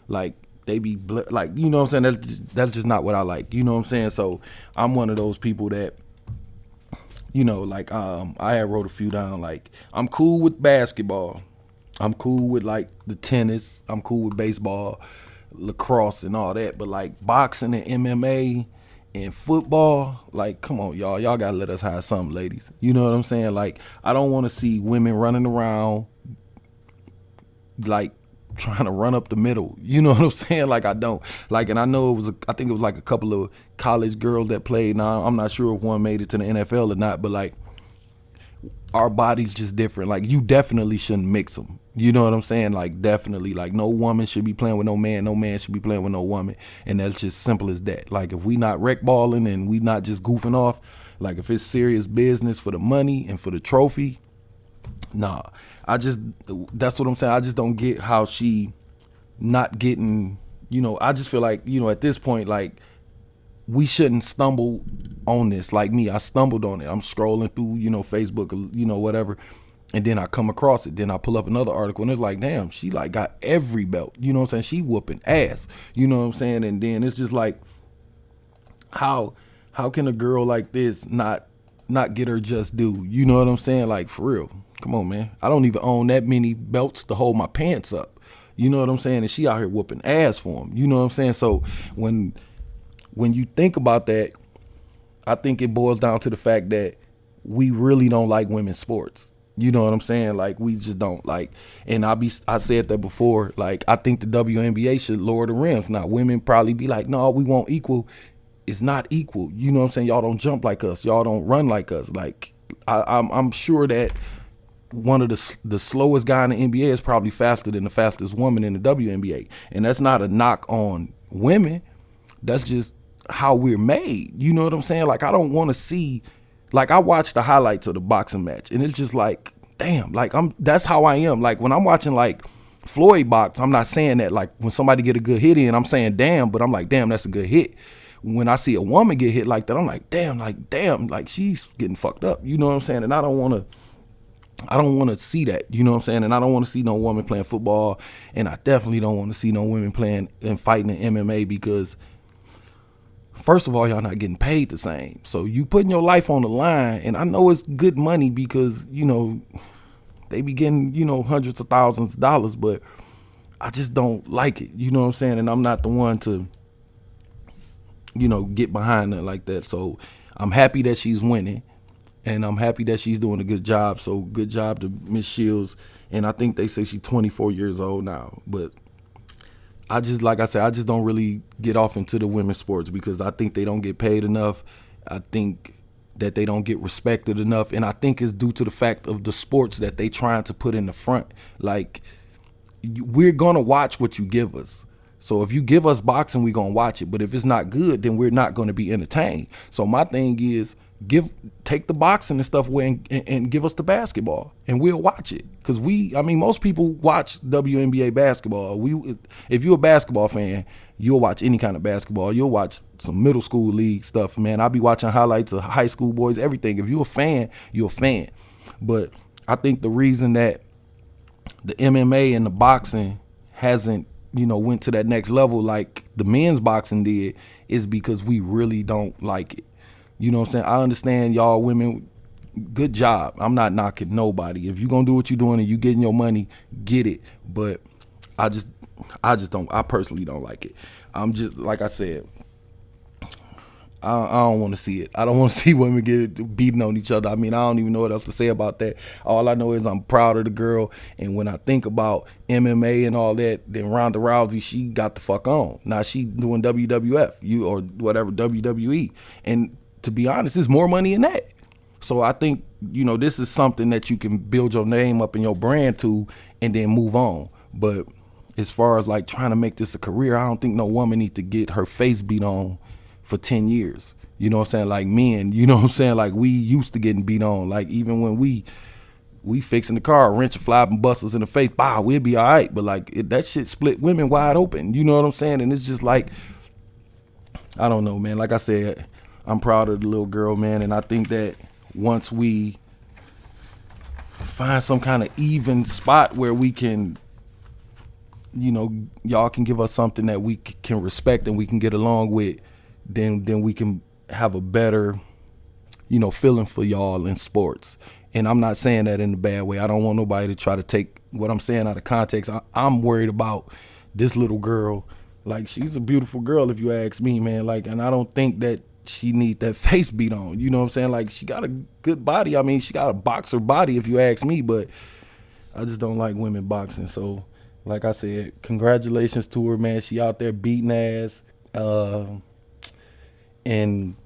Like, they be like, you know what I'm saying? That's just not what I like. You know what I'm saying? So I'm one of those people that, you know, like, I had wrote a few down. Like, I'm cool with basketball. I'm cool with, like, the tennis. I'm cool with baseball, lacrosse, and all that. But, like, boxing and MMA and football, like, come on, y'all. Y'all got to let us have something, ladies. You know what I'm saying? Like, I don't want to see women running around, like, trying to run up the middle. You know what I'm saying? Like, I don't. Like, and I know I think it was, like, a couple of college girls that played. Now, I'm not sure if one made it to the NFL or not, but, like, our body's just different. Like, you definitely shouldn't mix them. You know what I'm saying? Like, definitely. Like, no woman should be playing with no man should be playing with no woman. And that's just simple as that. Like, if we not rec balling and we not just goofing off, like, if it's serious business for the money and for the trophy, nah. That's what I'm saying. I just don't get how she not getting, you know, I just feel like, you know, at this point, like, we shouldn't stumble on this. Like me, I stumbled on it. I'm scrolling through, you know, Facebook, you know, whatever. And then I come across it. Then I pull up another article and it's like, damn, she like got every belt. You know what I'm saying? She whooping ass. You know what I'm saying? And then it's just like, how can a girl like this not get her just due? You know what I'm saying? Like, for real. Come on, man. I don't even own that many belts to hold my pants up. You know what I'm saying? And she out here whooping ass for him. You know what I'm saying? So when you think about that, I think it boils down to the fact that we really don't like women's sports. You know what I'm saying? Like, we just don't like, and I said that before, like, I think the WNBA should lower the rims. Now, women probably be like, no, we want equal. It's not equal. You know what I'm saying? Y'all don't jump like us. Y'all don't run like us. Like, I'm sure that one of the slowest guy in the NBA is probably faster than the fastest woman in the WNBA. And that's not a knock on women. That's just how we're made. You know what I'm saying? Like, I don't want to see, like, I watched the highlights of the boxing match and it's just like, damn, like, that's how I am. Like, when I'm watching like Floyd box, I'm not saying that like when somebody get a good hit in, I'm saying damn, but I'm like, damn, that's a good hit. When I see a woman get hit like that, I'm like, damn, like she's getting fucked up. You know what I'm saying? And I don't want to see that, you know what I'm saying? And I don't want to see no woman playing football, and I definitely don't want to see no women playing and fighting in MMA, because first of all, y'all not getting paid the same. So you putting your life on the line, and I know it's good money because, you know, they be getting, you know, hundreds of thousands of dollars, but I just don't like it, you know what I'm saying? And I'm not the one to, you know, get behind her like that. So I'm happy that she's winning. And I'm happy that she's doing a good job. So good job to Miss Shields. And I think they say she's 24 years old now. But I just, like I said, I just don't really get off into the women's sports because I think they don't get paid enough. I think that they don't get respected enough. And I think it's due to the fact of the sports that they trying to put in the front. Like, we're going to watch what you give us. So if you give us boxing, we're going to watch it. But if it's not good, then we're not going to be entertained. So my thing is, take the boxing and stuff away and give us the basketball and we'll watch it. Because most people watch WNBA basketball. If you're a basketball fan, you'll watch any kind of basketball. You'll watch some middle school league stuff, man. I'll be watching highlights of high school boys, everything. If you're a fan, you're a fan. But I think the reason that the MMA and the boxing hasn't, you know, went to that next level like the men's boxing did is because we really don't like it. You know what I'm saying? I understand y'all women, good job. I'm not knocking nobody. If you're going to do what you're doing and you getting your money, get it. But I personally don't like it. I'm just, like I said, I don't want to see it. I don't want to see women get beating on each other. I mean, I don't even know what else to say about that. All I know is I'm proud of the girl. And when I think about MMA and all that, then Ronda Rousey, she got the fuck on. Now she doing WWF, or whatever, WWE. And to be honest, there's more money in that. So I think, you know, this is something that you can build your name up and your brand to and then move on. But as far as like trying to make this a career, I don't think no woman needs to get her face beat on for 10 years. You know what I'm saying? Like men, you know what I'm saying? Like we used to getting beat on. Like even when we fixing the car, wrench and fly and bust us in the face, we'll be all right. But like that shit split women wide open. You know what I'm saying? And it's just like, I don't know, man. Like I said, I'm proud of the little girl, man. And I think that once we find some kind of even spot where we can, you know, y'all can give us something that we can respect and we can get along with, then we can have a better, you know, feeling for y'all in sports. And I'm not saying that in a bad way. I don't want nobody to try to take what I'm saying out of context. I'm worried about this little girl. Like, she's a beautiful girl if you ask me, man. Like, and I don't think that she need that face beat on. You know what I'm saying? Like, she got a good body. I mean, she got a boxer body if you ask me, but I just don't like women boxing. So, like I said, congratulations to her, man. She out there beating ass. And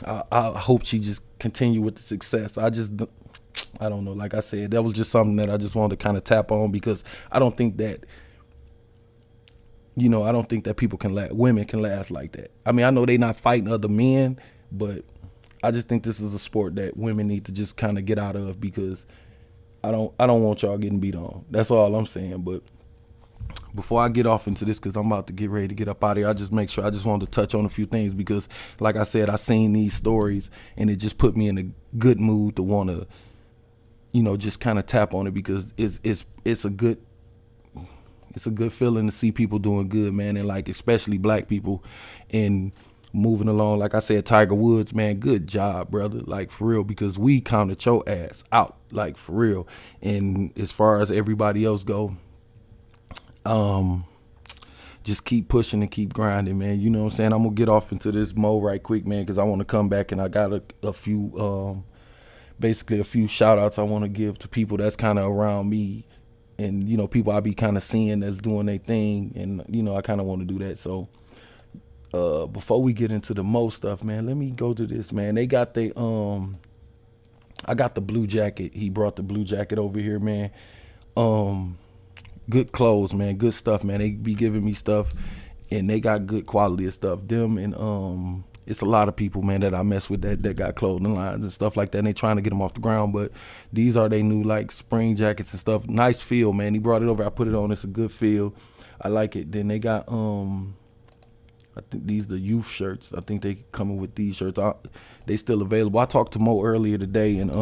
I hope she just continue with the success. I don't know. Like I said, that was just something that I just wanted to kind of tap on because I don't think that, you know, I don't think that women can last like that. I mean, I know they not fighting other men, but I just think this is a sport that women need to just kind of get out of because I don't want y'all getting beat on. That's all I'm saying. But before I get off into this, because I'm about to get ready to get up out of here, I just wanted to touch on a few things because, like I said, I seen these stories and it just put me in a good mood to want to just kind of tap on it, because it's a good feeling to see people doing good, man, and like especially black people and moving along. Like I said, Tiger Woods, man, good job, brother. Like for real, because we counted your ass out, like for real. And as far as everybody else go, just keep pushing and keep grinding, man. You know what I'm saying? I'm gonna get off into this Moe right quick, man, because I want to come back and I got a few basically a few shout outs I want to give to people that's kind of around me, and people I be kind of seeing that's doing their thing, and I kind of want to do that. So before we get into the Moe stuff, man, let me go to this, man. They got I got the blue jacket. He brought the blue jacket over here, man. Good clothes, man, good stuff, man. They be giving me stuff, and they got good quality of stuff. Them and it's a lot of people, man, that I mess with that got clothing lines and stuff like that, and they trying to get them off the ground, but these are they new like spring jackets and stuff. Nice feel, man. He brought it over. I put it on. It's a good feel. I like it. Then they got I think these the youth shirts. I think they coming with these shirts. They still available. I talked to Moe earlier today, and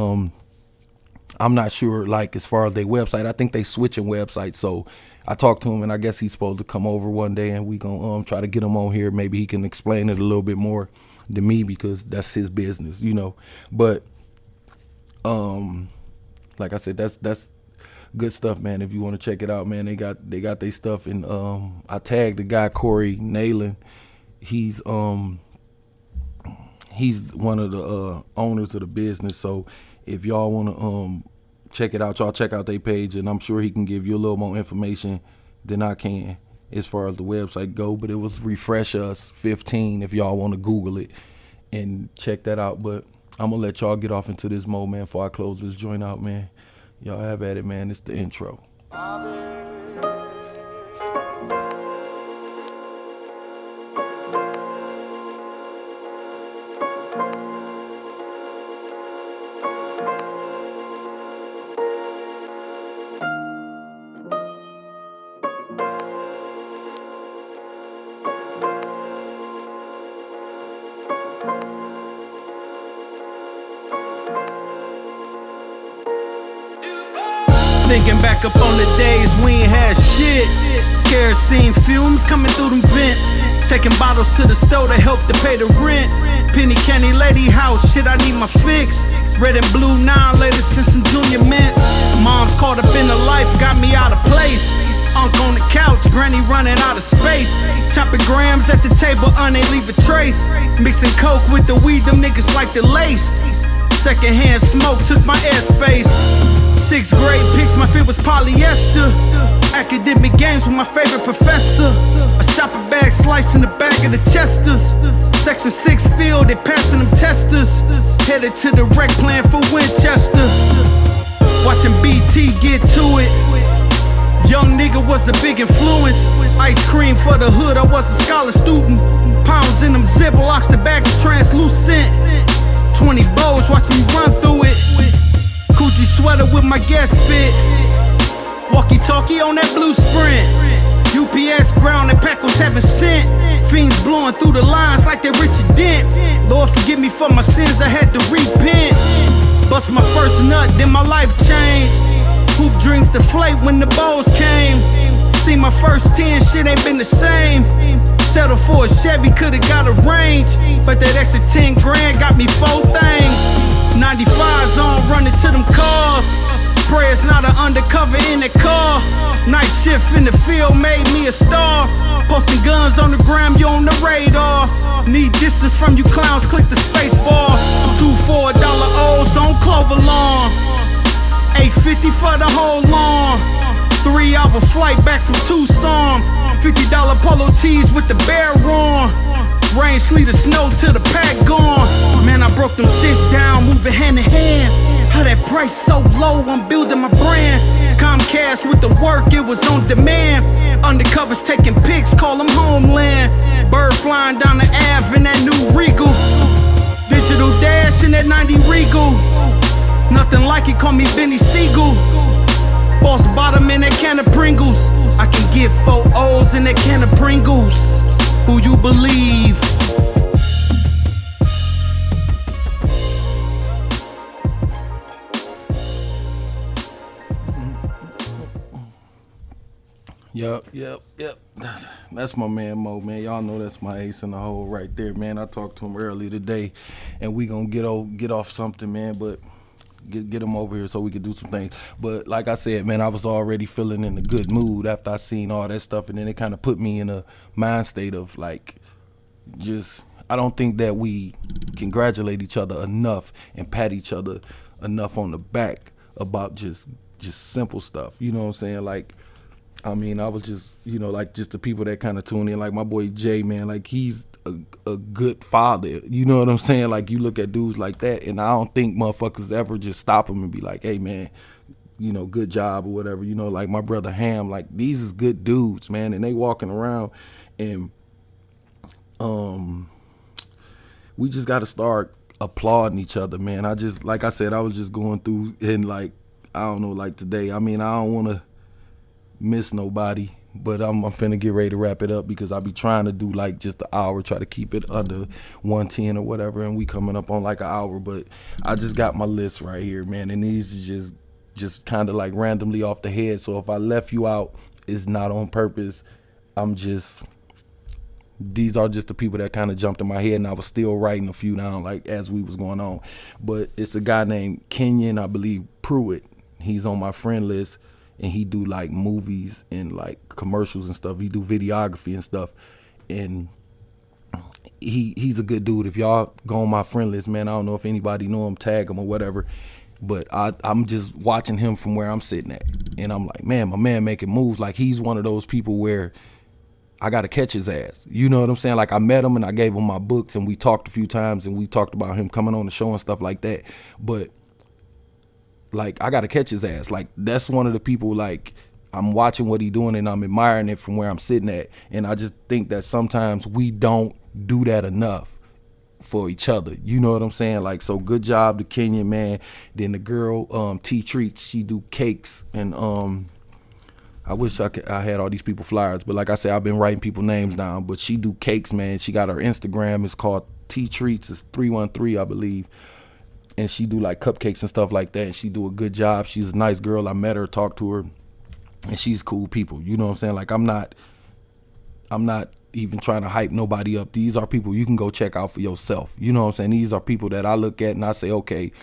I'm not sure, like, as far as their website. I think they switching websites. So I talked to him, and I guess he's supposed to come over one day, and we gonna try to get him on here. Maybe he can explain it a little bit more than me, because that's his business, But like I said, that's good stuff, man. If you want to check it out, man, they got their stuff. And I tagged the guy Corey Nayland. He's one of the owners of the business. So if y'all want to check it out, y'all check out their page, and I'm sure he can give you a little more information than I can as far as the website go. But it was Refresh Us 15 if y'all want to Google it and check that out. But I'm gonna let y'all get off into this Moe, man, before I close this joint out, man. Y'all have at it, man. It's the intro. Thinking back up on the days we ain't had shit. Kerosene fumes coming through them vents. Taking bottles to the store to help to pay the rent. Penny candy lady house, shit, I need my fix. Red and blue 9 later since some junior mints. Mom's caught up in the life, got me out of place. Unk on the couch, granny running out of space. Chopping grams at the table, they leave a trace. Mixing coke with the weed, them niggas like the lace. Secondhand smoke took my airspace. 6th grade pics, my fit was polyester. Academic games with my favorite professor. A shopping bag slicing the back of the Chesters. Section 6 field, they passing them testers. Headed to the rec plan for Winchester. Watching BT get to it. Young nigga was a big influence. Ice cream for the hood, I was a scholar student. Pounds in them Ziplocs, the bag is translucent. 20 bows, watch me run through it. Coochie sweater with my guest fit. Walkie-talkie on that blue Sprint. UPS ground, that pack was heaven sent. Fiends blowing through the lines like they're Richard Dent. Lord forgive me for my sins, I had to repent. Bust my first nut, then my life changed. Hoop dreams deflate when the balls came. See my first 10, shit ain't been the same. Settle for a Chevy, could've got a range. But that extra 10 grand got me 4 things. 95's on, running to them cars. Prayer's not an undercover in that car. Night shift in the field made me a star. Posting guns on the gram, you on the radar. Need distance from you clowns, click the space bar. 2 $4 O's on Clover Lawn. 850 for the whole lawn. 3-hour flight back from Tucson. $50 polo tees with the bear on. Rain, sleet, or snow till the pack gone. Man, I broke them shits down, moving hand in hand. How that price so low, I'm building my brand. Comcast with the work, it was on demand. Undercovers taking pics, call them Homeland. Bird flying down the Ave in that new Regal. Digital dash in that 90 Regal. Nothing like it, call me Benny Siegel. Boss bottom in that can of Pringles. I can get 4 O's in that can of Pringles. Who you believe? Yep. That's my man Mo, man. Y'all know that's my ace in the hole right there, man. I talked to him earlier today, and we gonna get off something, man. But get him over here so we can do some things. But like I said, man, I was already feeling in a good mood after I seen all that stuff, and then it kind of put me in a mind state of like, just I don't think that we congratulate each other enough and pat each other enough on the back about just simple stuff. You know what I'm saying? Like, I mean, I was just, like just the people that kind of tune in, like my boy Jay, man, like he's a good father. You know what I'm saying? Like you look at dudes like that, and I don't think motherfuckers ever just stop him and be like, hey, man, good job or whatever. Like my brother Ham, like these is good dudes, man, and they walking around, and we just got to start applauding each other, man. Like I said, I was just going through, and like, I don't know, like today, I mean, I don't want to miss nobody, but I'm finna get ready to wrap it up because I be trying to do like just an hour, try to keep it under 110 or whatever, and we coming up on like an hour. But I just got my list right here, man, and these is just kind of like randomly off the head. So if I left you out, it's not on purpose. These are just the people that kind of jumped in my head, and I was still writing a few down like as we was going on. But it's a guy named Kenyon, I believe, Pruitt. He's on my friend list, and he do like movies and like commercials and stuff. He do videography and stuff, and he's a good dude. If y'all go on my friend list, man, I don't know if anybody know him, tag him or whatever, but I'm just watching him from where I'm sitting at, and I'm like, man, my man making moves. Like he's one of those people where I gotta catch his ass. You know what I'm saying? Like I met him and I gave him my books, and we talked a few times, and we talked about him coming on the show and stuff like that. But like I gotta catch his ass. Like that's one of the people, like I'm watching what he doing and I'm admiring it from where I'm sitting at. And I just think that sometimes we don't do that enough for each other. You know what I'm saying? Like, so good job to Kenyon, man. Then the girl, T Treats, she do cakes, and I wish I had all these people flyers, but like I said, I've been writing people names down, but she do cakes, man. She got her Instagram, it's called T Treats, it's 313, I believe. And she do like cupcakes and stuff like that, and she do a good job. She's a nice girl. I met her, talked to her, and she's cool people. You know what I'm saying? Like I'm not even trying to hype nobody up. These are people you can go check out for yourself. You know what I'm saying? These are people that I look at and I say, okay,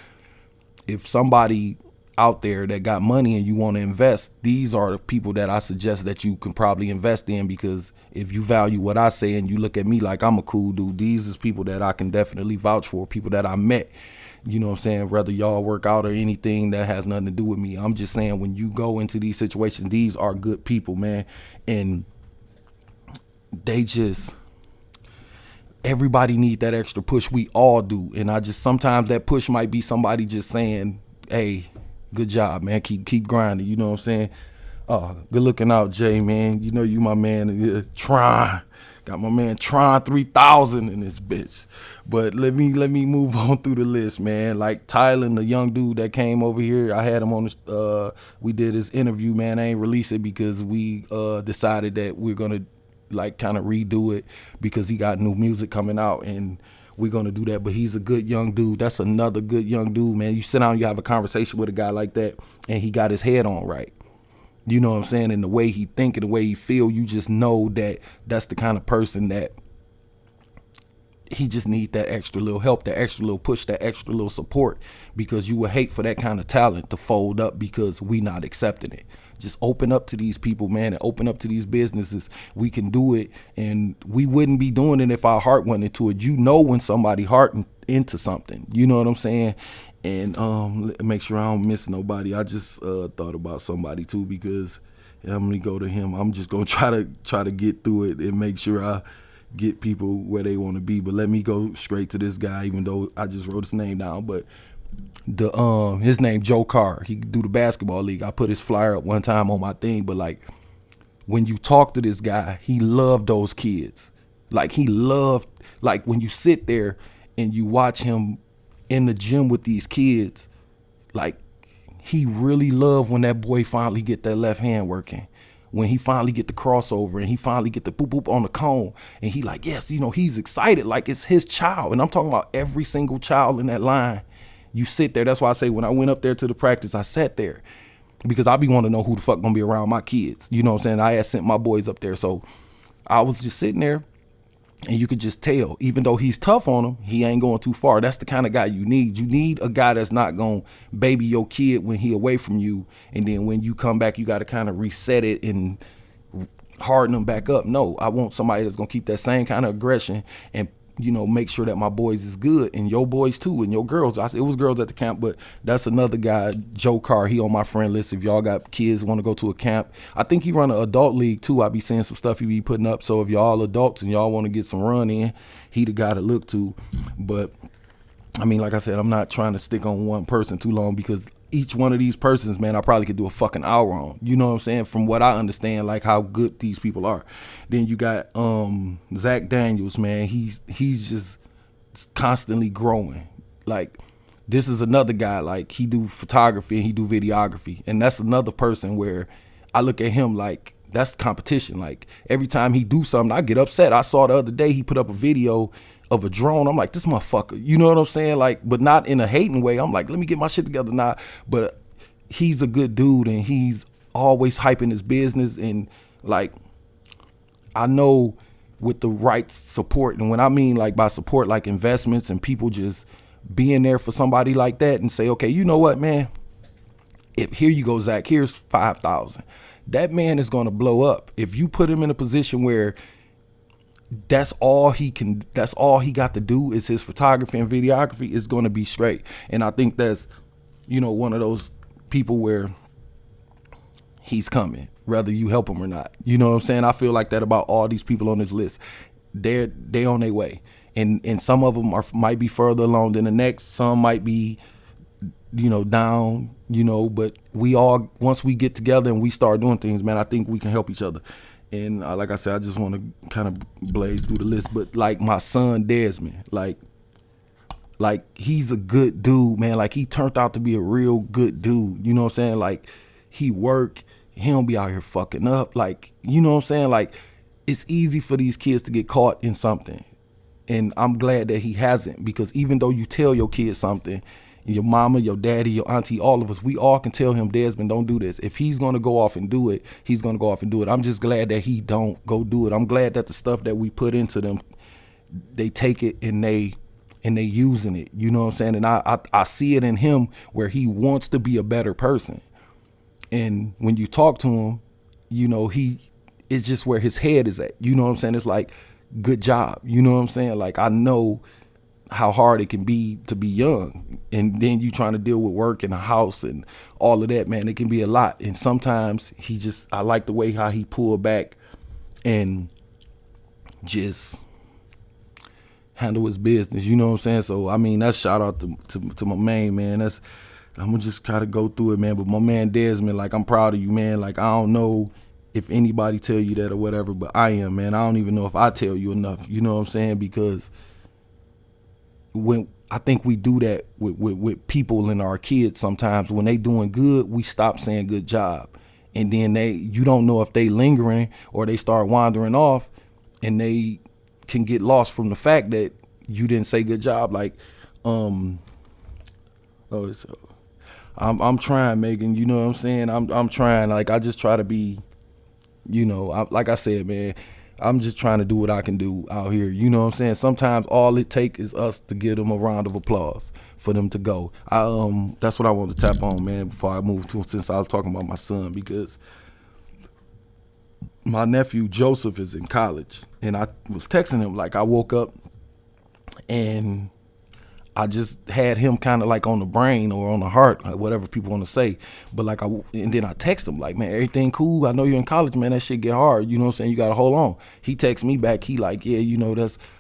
if somebody out there that got money and you want to invest, these are the people that I suggest that you can probably invest in, because if you value what I say and you look at me like I'm a cool dude, these is people that I can definitely vouch for, people that I met. You know what I'm saying? Whether y'all work out or anything that has nothing to do with me. I'm just saying, when you go into these situations, these are good people, man. And everybody need that extra push. We all do. And sometimes that push might be somebody just saying, hey, good job, man. Keep grinding. You know what I'm saying? Good looking out, Jay, man. You know you my man. Tron. Got my man Tron 3000 in this bitch. But let me move on through the list, man. Like Tyler, the young dude that came over here, I had him on we did his interview, man. I ain't release it because we decided that we're gonna like kind of redo it because he got new music coming out, and we're gonna do that. But he's a good young dude. That's another good young dude, man. You sit down, you have a conversation with a guy like that, and he got his head on right. You know what I'm saying? And the way he think and the way he feel, you just know that that's the kind of person that he just need that extra little help, that extra little push, that extra little support, because you would hate for that kind of talent to fold up because we not accepting it. Just open up to these people, man, and open up to these businesses. We can do it, and we wouldn't be doing it if our heart went into it. You know when somebody heart into something, you know what I'm saying? And make sure I don't miss nobody. I just thought about somebody too, because I'm gonna go to him. I'm just gonna try to get through it and make sure I get people where they want to be. But let me go straight to this guy, even though I just wrote his name down. But his name Joe Carr. He do the basketball league. I put his flyer up one time on my thing. But like when you talk to this guy, he loved those kids. Like he loved, like when you sit there and you watch him in the gym with these kids, like he really loved when that boy finally get that left hand working, when he finally get the crossover and he finally get the boop boop on the cone, and he like, yes, you know, he's excited like it's his child. And I'm talking about every single child in that line. You sit there. That's why I say when I went up there to the practice, I sat there because I be wanting to know who the fuck gonna be around my kids. You know what I'm saying? I had sent my boys up there, so I was just sitting there, and you could just tell, even though he's tough on him, he ain't going too far. That's the kind of guy you need. You need a guy that's not gonna baby your kid when he away from you, and then when you come back, you got to kind of reset it and harden them back up. No, I want somebody that's gonna keep that same kind of aggression and, you know, make sure that my boys is good, and your boys too, and your girls. It was girls at the camp, but that's another guy, Joe Carr. He on my friend list. If y'all got kids want to go to a camp, I think he run an adult league too. I be seeing some stuff he be putting up. So if y'all adults and y'all want to get some run in, he the guy to look to. But I mean, like I said, I'm not trying to stick on one person too long, because each one of these persons, man, I probably could do a fucking hour on. You know what I'm saying? From what I understand, like how good these people are. Then you got Zach Daniels, man. He's just constantly growing. Like, this is another guy, like, he do photography and he do videography. And that's another person where I look at him like, that's competition. Like, every time he do something, I get upset. I saw the other day he put up a video of a drone. I'm like, this motherfucker, you know what I'm saying? Like, but not in a hating way. I'm like, let me get my shit together now. But he's a good dude, and he's always hyping his business. And like, I know with the right support, and when I mean like by support, like investments and people just being there for somebody like that and say, okay, you know what, man, if here you go, Zach, here's 5,000. That man is going to blow up. If you put him in a position where that's all he got to do is his photography and videography, is going to be straight. And I think that's, you know, one of those people where he's coming, whether you help him or not. You know what I'm saying? I feel like that about all these people on this list. They on their way. And some of them might be further along than the next. Some might be, you know, down, you know, but we all, once we get together and we start doing things, man, I think we can help each other. And like I said, I just want to kind of blaze through the list. But like my son Desmond, like he's a good dude, man. Like, he turned out to be a real good dude. You know what I'm saying? Like, he work, he don't be out here fucking up. Like, you know what I'm saying? Like, it's easy for these kids to get caught in something. And I'm glad that he hasn't, because even though you tell your kids something, your mama, your daddy, your auntie, all of us, we all can tell him, Desmond, don't do this. If he's going to go off and do it, he's going to go off and do it. I'm just glad that he don't go do it. I'm glad that the stuff that we put into them, they take it and they using it. You know what I'm saying? And I see it in him where he wants to be a better person. And when you talk to him, you know, it's just where his head is at. You know what I'm saying? It's like, good job. You know what I'm saying? Like, I know how hard it can be to be young, and then you trying to deal with work and a house and all of that, man. It can be a lot. And sometimes I like the way how he pulled back and just handle his business. You know what I'm saying? So I mean, that's shout out to my main man. I'm gonna just try to go through it, man. But my man Desmond, like, I'm proud of you, man. Like, I don't know if anybody tell you that or whatever, but I am, man. I don't even know if I tell you enough. You know what I'm saying? Because when I think we do that with people and our kids sometimes, when they doing good, we stop saying good job. And then you don't know if they lingering or they start wandering off, and they can get lost from the fact that you didn't say good job. Like, I'm trying, Megan, you know what I'm saying? I'm trying. Like, I just try to be, you know, like I said, man, I'm just trying to do what I can do out here. You know what I'm saying? Sometimes all it takes is us to give them a round of applause for them to go. That's what I want to tap on, man, before I move to, since I was talking about my son, because my nephew Joseph is in college, and I was texting him. Like, I woke up and I just had him kind of like on the brain or on the heart, whatever people want to say. But like, and then I text him like, man, everything cool? I know you're in college, man. That shit get hard. You know what I'm saying? You got to hold on. He texts me back. He like, yeah, you know,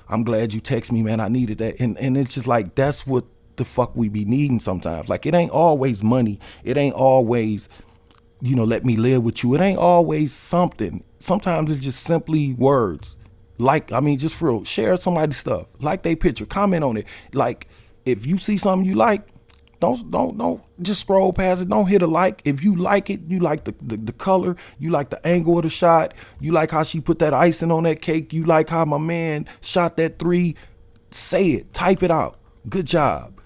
I'm glad you text me, man. I needed that. And it's just like, that's what the fuck we be needing sometimes. Like, it ain't always money. It ain't always, you know, let me live with you. It ain't always something. Sometimes it's just simply words. Like, I mean, just for real, share somebody's stuff. Like they picture, comment on it. Like, if you see something you like, don't just scroll past it. Don't hit a like. If you like it, you like the color, you like the angle of the shot, you like how she put that icing on that cake, you like how my man shot that 3, say it, type it out. Good job.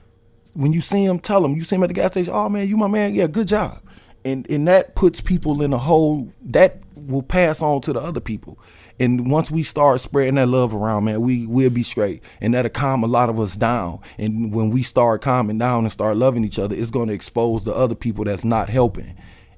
When you see him, tell him. You see him at the gas station, oh man, you my man, yeah, good job. and that puts people in a hole that will pass on to the other people. And once we start spreading that love around, man, we'll be straight. And that'll calm a lot of us down. And when we start calming down and start loving each other, it's going to expose the other people that's not helping.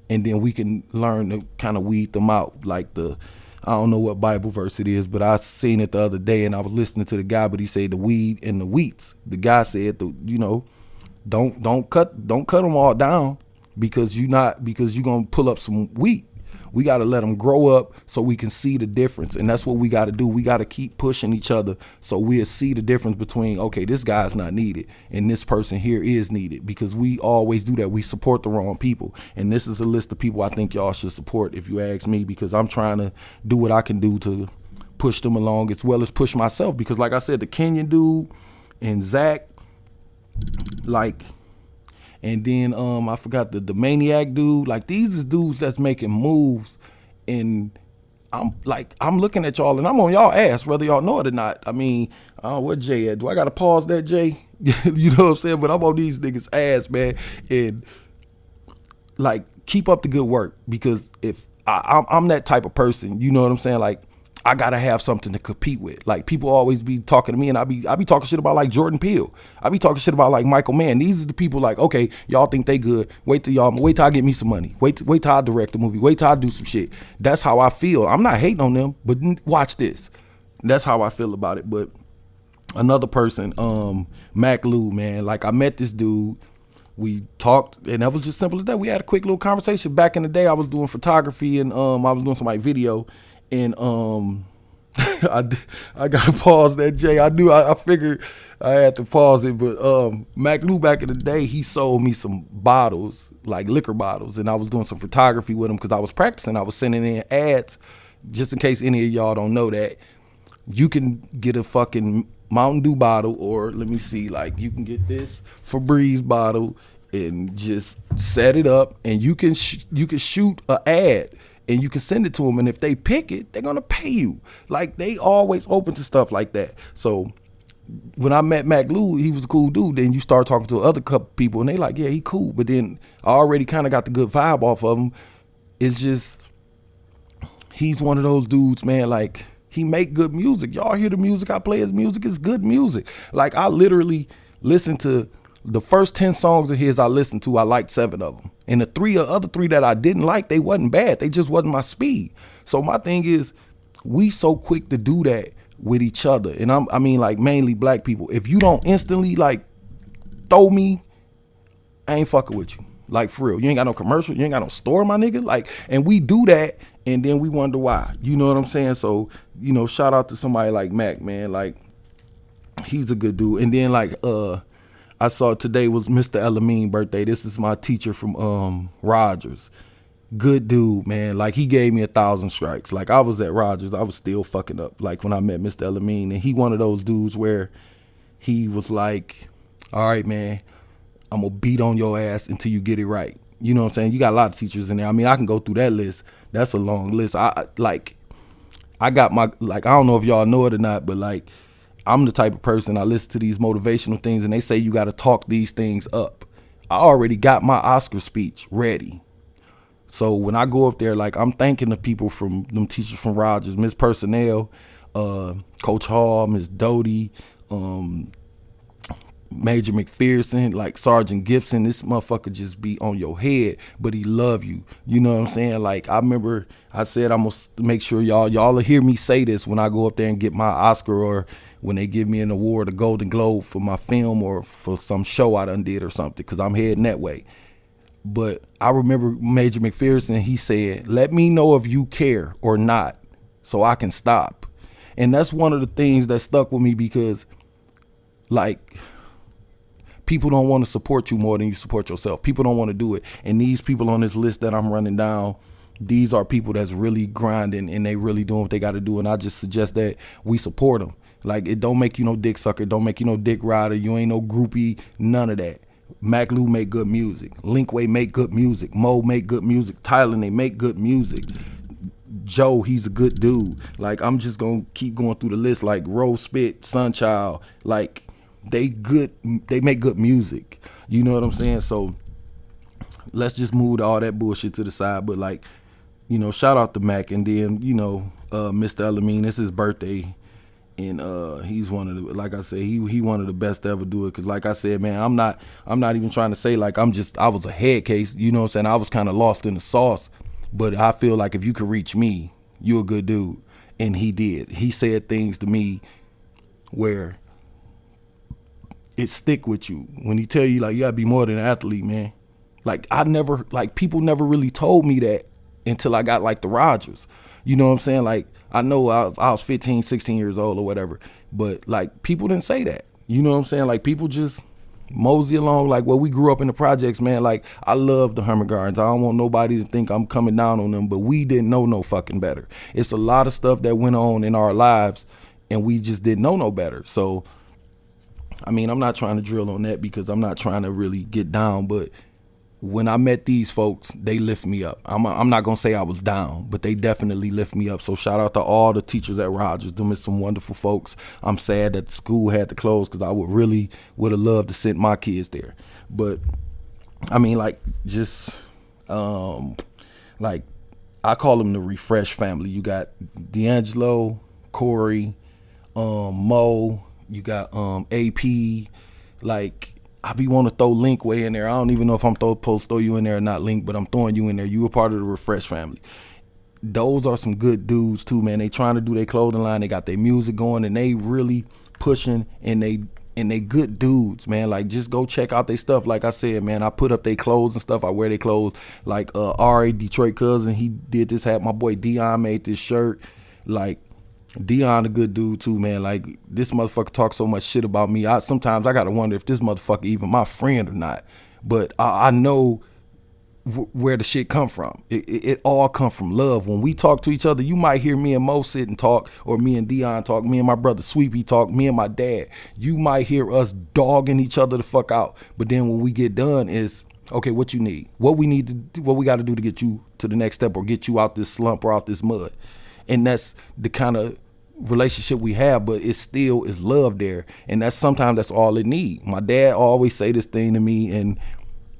And then we can learn to kind of weed them out. Like I don't know what Bible verse it is, but I seen it the other day and I was listening to the guy, but he said the weed and the wheats. The guy said, don't cut them all down because you're going to pull up some wheat. We got to let them grow up so we can see the difference. And that's what we got to do. We got to keep pushing each other so we'll see the difference between, okay, this guy's not needed and this person here is needed, because we always do that. We support the wrong people. And this is a list of people I think y'all should support, if you ask me, because I'm trying to do what I can do to push them along as well as push myself. Because like I said, the Kenyan dude and Zach, like, and then I forgot the Maniac dude. Like, these is dudes that's making moves, and I'm looking at y'all and I'm on y'all ass whether y'all know it or not. I mean, where Jay at? Do I gotta pause that, Jay? You know what I'm saying? But I'm on these niggas ass, man. And like, keep up the good work, because if I'm that type of person, you know what I'm saying? Like, I gotta have something to compete with. Like, people always be talking to me, and I be talking shit about like Jordan Peele. I be talking shit about like Michael Mann. These are the people like, okay, y'all think they good. Wait till I get me some money. Wait till I direct a movie. Wait till I do some shit. That's how I feel. I'm not hating on them, but watch this. That's how I feel about it. But another person, Mac Lou, man. Like, I met this dude. We talked, and that was just simple as that. We had a quick little conversation. Back in the day, I was doing photography, and I was doing some like video. And I gotta pause that, Jay. I figured I had to pause it, but Mac Lou back in the day, he sold me some bottles, like liquor bottles, and I was doing some photography with him because I was practicing. I was sending in ads, just in case any of y'all don't know that. You can get a fucking Mountain Dew bottle, or let me see, like, you can get this Febreze bottle and just set it up, and you can shoot an ad. And you can send it to them, and if they pick it, they're gonna pay you. Like, they always open to stuff like that. So when I met Mac Lou, he was a cool dude. Then you start talking to other couple people, and they like, yeah, he cool. But then I already kind of got the good vibe off of him. It's just, he's one of those dudes, man. Like, he make good music. Y'all hear the music I play? His music is good music. Like, I literally listen to the first 10 songs of his I listened to, I liked 7 of them. And the other three that I didn't like, they wasn't bad. They just wasn't my speed. So my thing is, we so quick to do that with each other. And I mean, like, mainly black people. If you don't instantly, like, throw me, I ain't fucking with you. Like, for real. You ain't got no commercial. You ain't got no store, my nigga. Like, and we do that, and then we wonder why. You know what I'm saying? So, you know, shout out to somebody like Mac, man. Like, he's a good dude. And then, like, I saw today was Mr. Elamine birthday. This is my teacher from Rogers. Good dude, man. Like, he gave me 1,000 strikes. Like, I was at Rogers, I was still fucking up. Like, when I met Mr. Elamine, and he one of those dudes where he was like, all right, man, I'm gonna beat on your ass until you get it right. You know what I'm saying? You got a lot of teachers in there. I mean, I can go through that list. That's a long list. I got my, like, I don't know if y'all know it or not, but like, I'm the type of person, I listen to these motivational things and they say you got to talk these things up. I already got my Oscar speech ready. So when I go up there, like, I'm thanking the people from them teachers from Rogers, Miss Personnel, Coach Hall, Miss Doty, Major McPherson, like Sergeant Gibson. This motherfucker just be on your head, but he love you. You know what I'm saying? Like, I remember I said I'm gonna make sure y'all will hear me say this when I go up there and get my Oscar, or when they give me an award, a Golden Globe for my film or for some show I done did or something, because I'm heading that way. But I remember Major McPherson, he said, let me know if you care or not so I can stop. And that's one of the things that stuck with me, because, like, people don't want to support you more than you support yourself. People don't want to do it. And these people on this list that I'm running down, these are people that's really grinding and they really doing what they got to do. And I just suggest that we support them. Like, it don't make you no dick sucker. Don't make you no dick rider. You ain't no groupie. None of that. Mac Lou make good music. Linkway make good music. Moe make good music. Tyler, they make good music. Joe, he's a good dude. Like, I'm just going to keep going through the list. Like, Rose Spit, SunCheyeld. Like, they make good music. You know what I'm saying? So let's just move all that bullshit to the side. But like, you know, shout out to Mac, and then, you know, Mr. Elamine, it's his birthday, and he's one of the, like I said, he one of the best to ever do it. Cause like I said, man, I'm not even trying to say like I was a head case, you know what I'm saying? I was kind of lost in the sauce, but I feel like if you could reach me, you a good dude. And he did. He said things to me where it stick with you. When he tell you like, you gotta be more than an athlete, man. Like people never really told me that until I got like the Rodgers. You know what I'm saying? Like, I know I was 15, 16 years old or whatever, but like people didn't say that. You know what I'm saying? Like people just mosey along. Like, well, we grew up in the projects, man. Like, I love the Herman Gardens. I don't want nobody to think I'm coming down on them, but we didn't know no fucking better. It's a lot of stuff that went on in our lives and we just didn't know no better. So, I mean, I'm not trying to drill on that because I'm not trying to really get down, but when I met these folks, they lift me up. I'm not gonna say I was down, but they definitely lift me up. So shout out to all the teachers at Rodgers. Them is some wonderful folks. I'm sad that the school had to close because I would have loved to send my kids there. But I mean, like, just like, I call them the Refresh family. You got D'Angelo, Corey, Moe, you got AP, like, I be want to throw Link way in there. I don't even know if I'm supposed to throw you in there or not, Link, but I'm throwing you in there. You a part of the Refresh family. Those are some good dudes too, man. They trying to do their clothing line. They got their music going, and they really pushing, and they good dudes, man. Like, just go check out their stuff. Like I said, man, I put up their clothes and stuff. I wear their clothes. Like Ari, Detroit cousin, he did this hat. My boy Dion made this shirt. Like, Dion a good dude too, man. Like, this motherfucker talks so much shit about me. Sometimes I gotta wonder if this motherfucker even my friend or not. But I know where the shit come from. It all come from love. When we talk to each other, you might hear me and Mo sit and talk, or me and Dion talk, me and my brother Sweepy talk, me and my dad. You might hear us dogging each other the fuck out. But then when we get done is, okay, what you need? What we need to do, what we gotta do to get you to the next step or get you out this slump or out this mud. And that's the kind of relationship we have, but it still is love there. And sometimes that's all it need. My dad always say this thing to me, and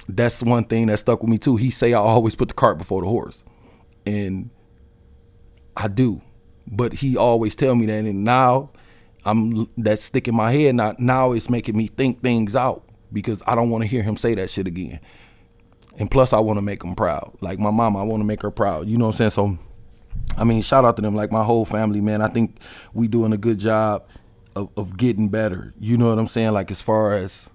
that's one thing that stuck with me too. He say I always put the cart before the horse. And I do. But he always tell me that, and now that's sticking in my head. Now it's making me think things out because I don't want to hear him say that shit again. And plus I want to make him proud. Like my mama, I want to make her proud. You know what I'm saying? So I mean, shout out to them, like my whole family, man. I think we doing a good job of getting better. You know what I'm saying? Like, as far as,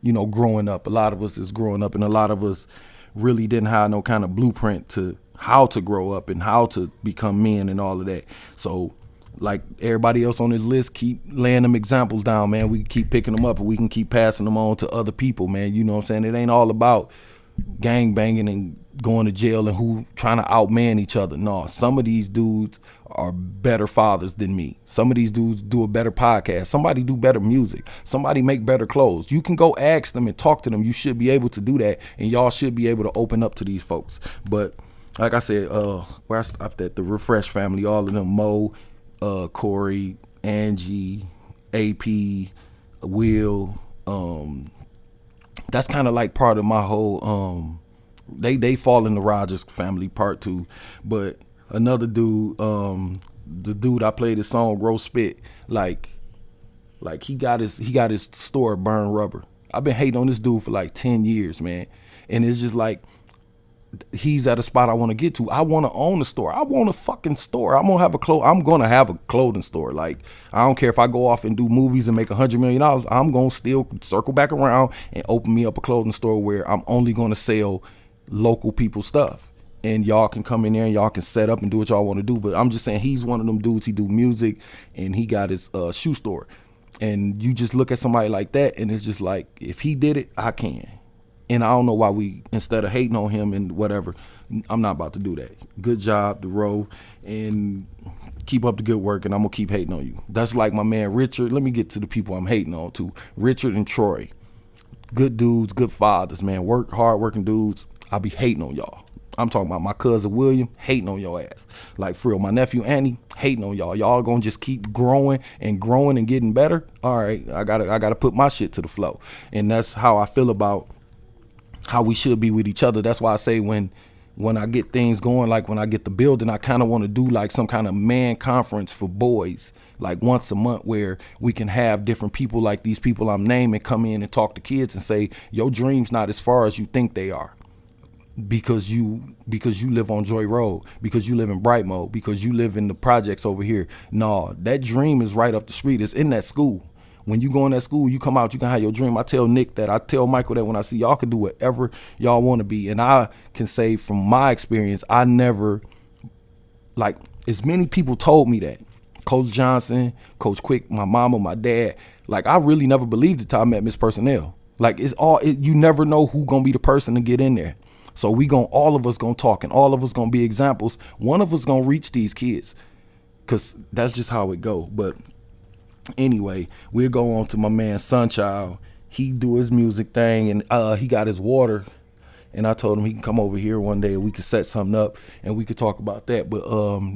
you know, growing up, a lot of us is growing up, and a lot of us really didn't have no kind of blueprint to how to grow up and how to become men and all of that. So, like everybody else on this list, keep laying them examples down, man. We can keep picking them up and we can keep passing them on to other people, man. You know what I'm saying? It ain't all about gang banging and going to jail and who trying to outman each other. No, some of these dudes are better fathers than me. Some of these dudes do a better podcast. Somebody do better music. Somebody make better clothes. You can go ask them and talk to them. You should be able to do that, and y'all should be able to open up to these folks. But like I said, where I stopped at, the Refresh family, all of them, Mo, Corey, Angie, AP, Will, that's kind of like part of my whole they fall in the Rodgers family part two. But another dude, the dude I played his song Grow Spit, like he got his store Burn Rubber. I've been hating on this dude for like 10 years, man. And it's just like, he's at a spot I want to get to. I want to own a store. I want a fucking store. I'm gonna have a clothing store. Like, I don't care if I go off and do movies and make $100 million. I'm gonna still circle back around and open me up a clothing store where I'm only gonna sell local people stuff. And y'all can come in there and y'all can set up and do what y'all want to do. But I'm just saying, he's one of them dudes. He do music and he got his shoe store. And you just look at somebody like that, and it's just like, if he did it, I can. And I don't know why we, instead of hating on him and whatever, I'm not about to do that. Good job, DeRoe, and keep up the good work, and I'm going to keep hating on you. That's like my man Richard. Let me get to the people I'm hating on too. Richard and Troy. Good dudes, good fathers, man. Hard working dudes. I be hating on y'all. I'm talking about my cousin William, hating on your ass. Like, for real, my nephew Annie, hating on y'all. Y'all gonna just keep growing and getting better? All right, I gotta put my shit to the flow. And that's how I feel about how we should be with each other. That's why I say when I get things going, like when I get the building, I kind of want to do like some kind of man conference for boys, like once a month, where we can have different people like these people I'm naming come in and talk to kids and say, your dream's not as far as you think they are. Because you live on Joy Road, because you live in Brightmo, because you live in the projects over here. No, that dream is right up the street. It's in that school. When you go in that school, you come out, you can have your dream. I tell Nick that, I tell Michael that when I see y'all can do whatever y'all want to be. And I can say from my experience, I never, like, as many people told me that. Coach Johnson, Coach Quick, my mama, my dad, like, I really never believed it till I met Miss Personnel. Like, you never know who gonna be the person to get in there. So all of us gonna talk, and all of us gonna be examples. One of us gonna reach these kids, cause that's just how it go. But anyway, we'll go on to my man SunCheyeld. He do his music thing, and he got his water. And I told him he can come over here one day and we could set something up and we could talk about that. But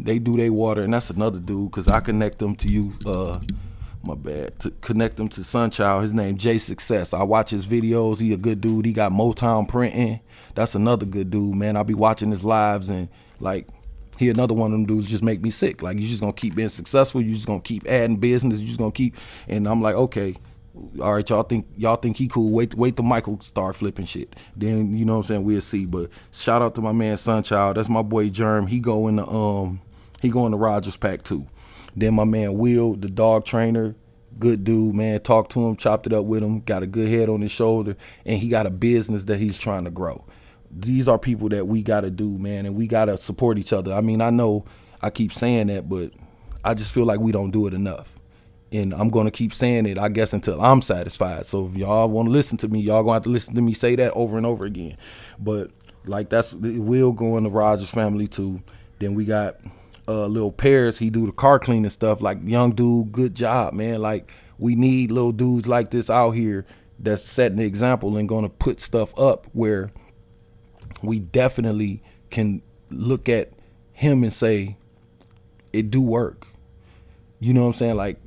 they do their water, and that's another dude, cause I connect them to you. My bad. To connect them to SunCheyeld. His name Jay Success. I watch his videos. He a good dude. He got Motown printing. That's another good dude, man. I be watching his lives, and like, he another one of them dudes just make me sick. Like, you just gonna keep being successful. You just gonna keep adding business. You just gonna keep, and I'm like, okay, all right, y'all think he cool. Wait till Michael start flipping shit. Then, you know what I'm saying, we'll see. But shout out to my man SunCheyeld. That's my boy Germ. He go in the Rogers Pack too. Then my man Will, the dog trainer, good dude, man. Talked to him, chopped it up with him, got a good head on his shoulder, and he got a business that he's trying to grow. These are people that we got to do, man, and we got to support each other. I mean, I know I keep saying that, but I just feel like we don't do it enough. And I'm going to keep saying it, I guess, until I'm satisfied. So if y'all want to listen to me, y'all going to have to listen to me say that over and over again. But, like, that's, Will go in the Rogers family, too. Then we got Lil Paris. He do the car cleaning stuff. Like, young dude, good job, man. Like, we need little dudes like this out here that's setting the example and going to put stuff up where we definitely can look at him and say, it do work. You know what I'm saying? Like,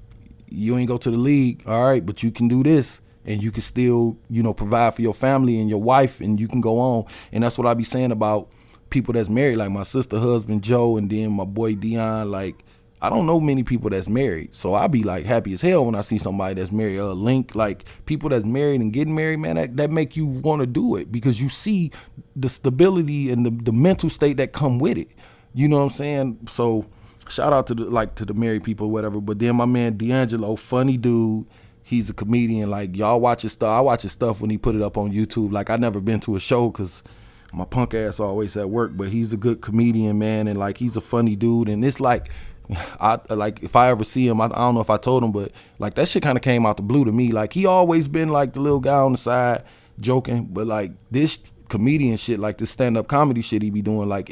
you ain't go to the league, all right, but you can do this, and you can still, provide for your family and your wife, and you can go on. And that's what I be saying about people that's married, like my sister husband Joe, and then my boy Dion. Like, I don't know many people that's married, so I be like happy as hell when I see somebody that's married. Link, like, people that's married and getting married, man, that make you want to do it, because you see the stability and the mental state that come with it. You know what I'm saying? So shout out to the married people, whatever. But then my man D'Angelo, funny dude. He's a comedian. Like, y'all watch his stuff. I watch his stuff when he put it up on YouTube. Like, I never been to a show because my punk ass always at work. But he's a good comedian, man, and like, he's a funny dude. And it's like, if I ever see him, I don't know if I told him, but like, that shit kind of came out the blue to me. Like, he always been like the little guy on the side joking, but like, this comedian shit, like this stand-up comedy shit he be doing, like,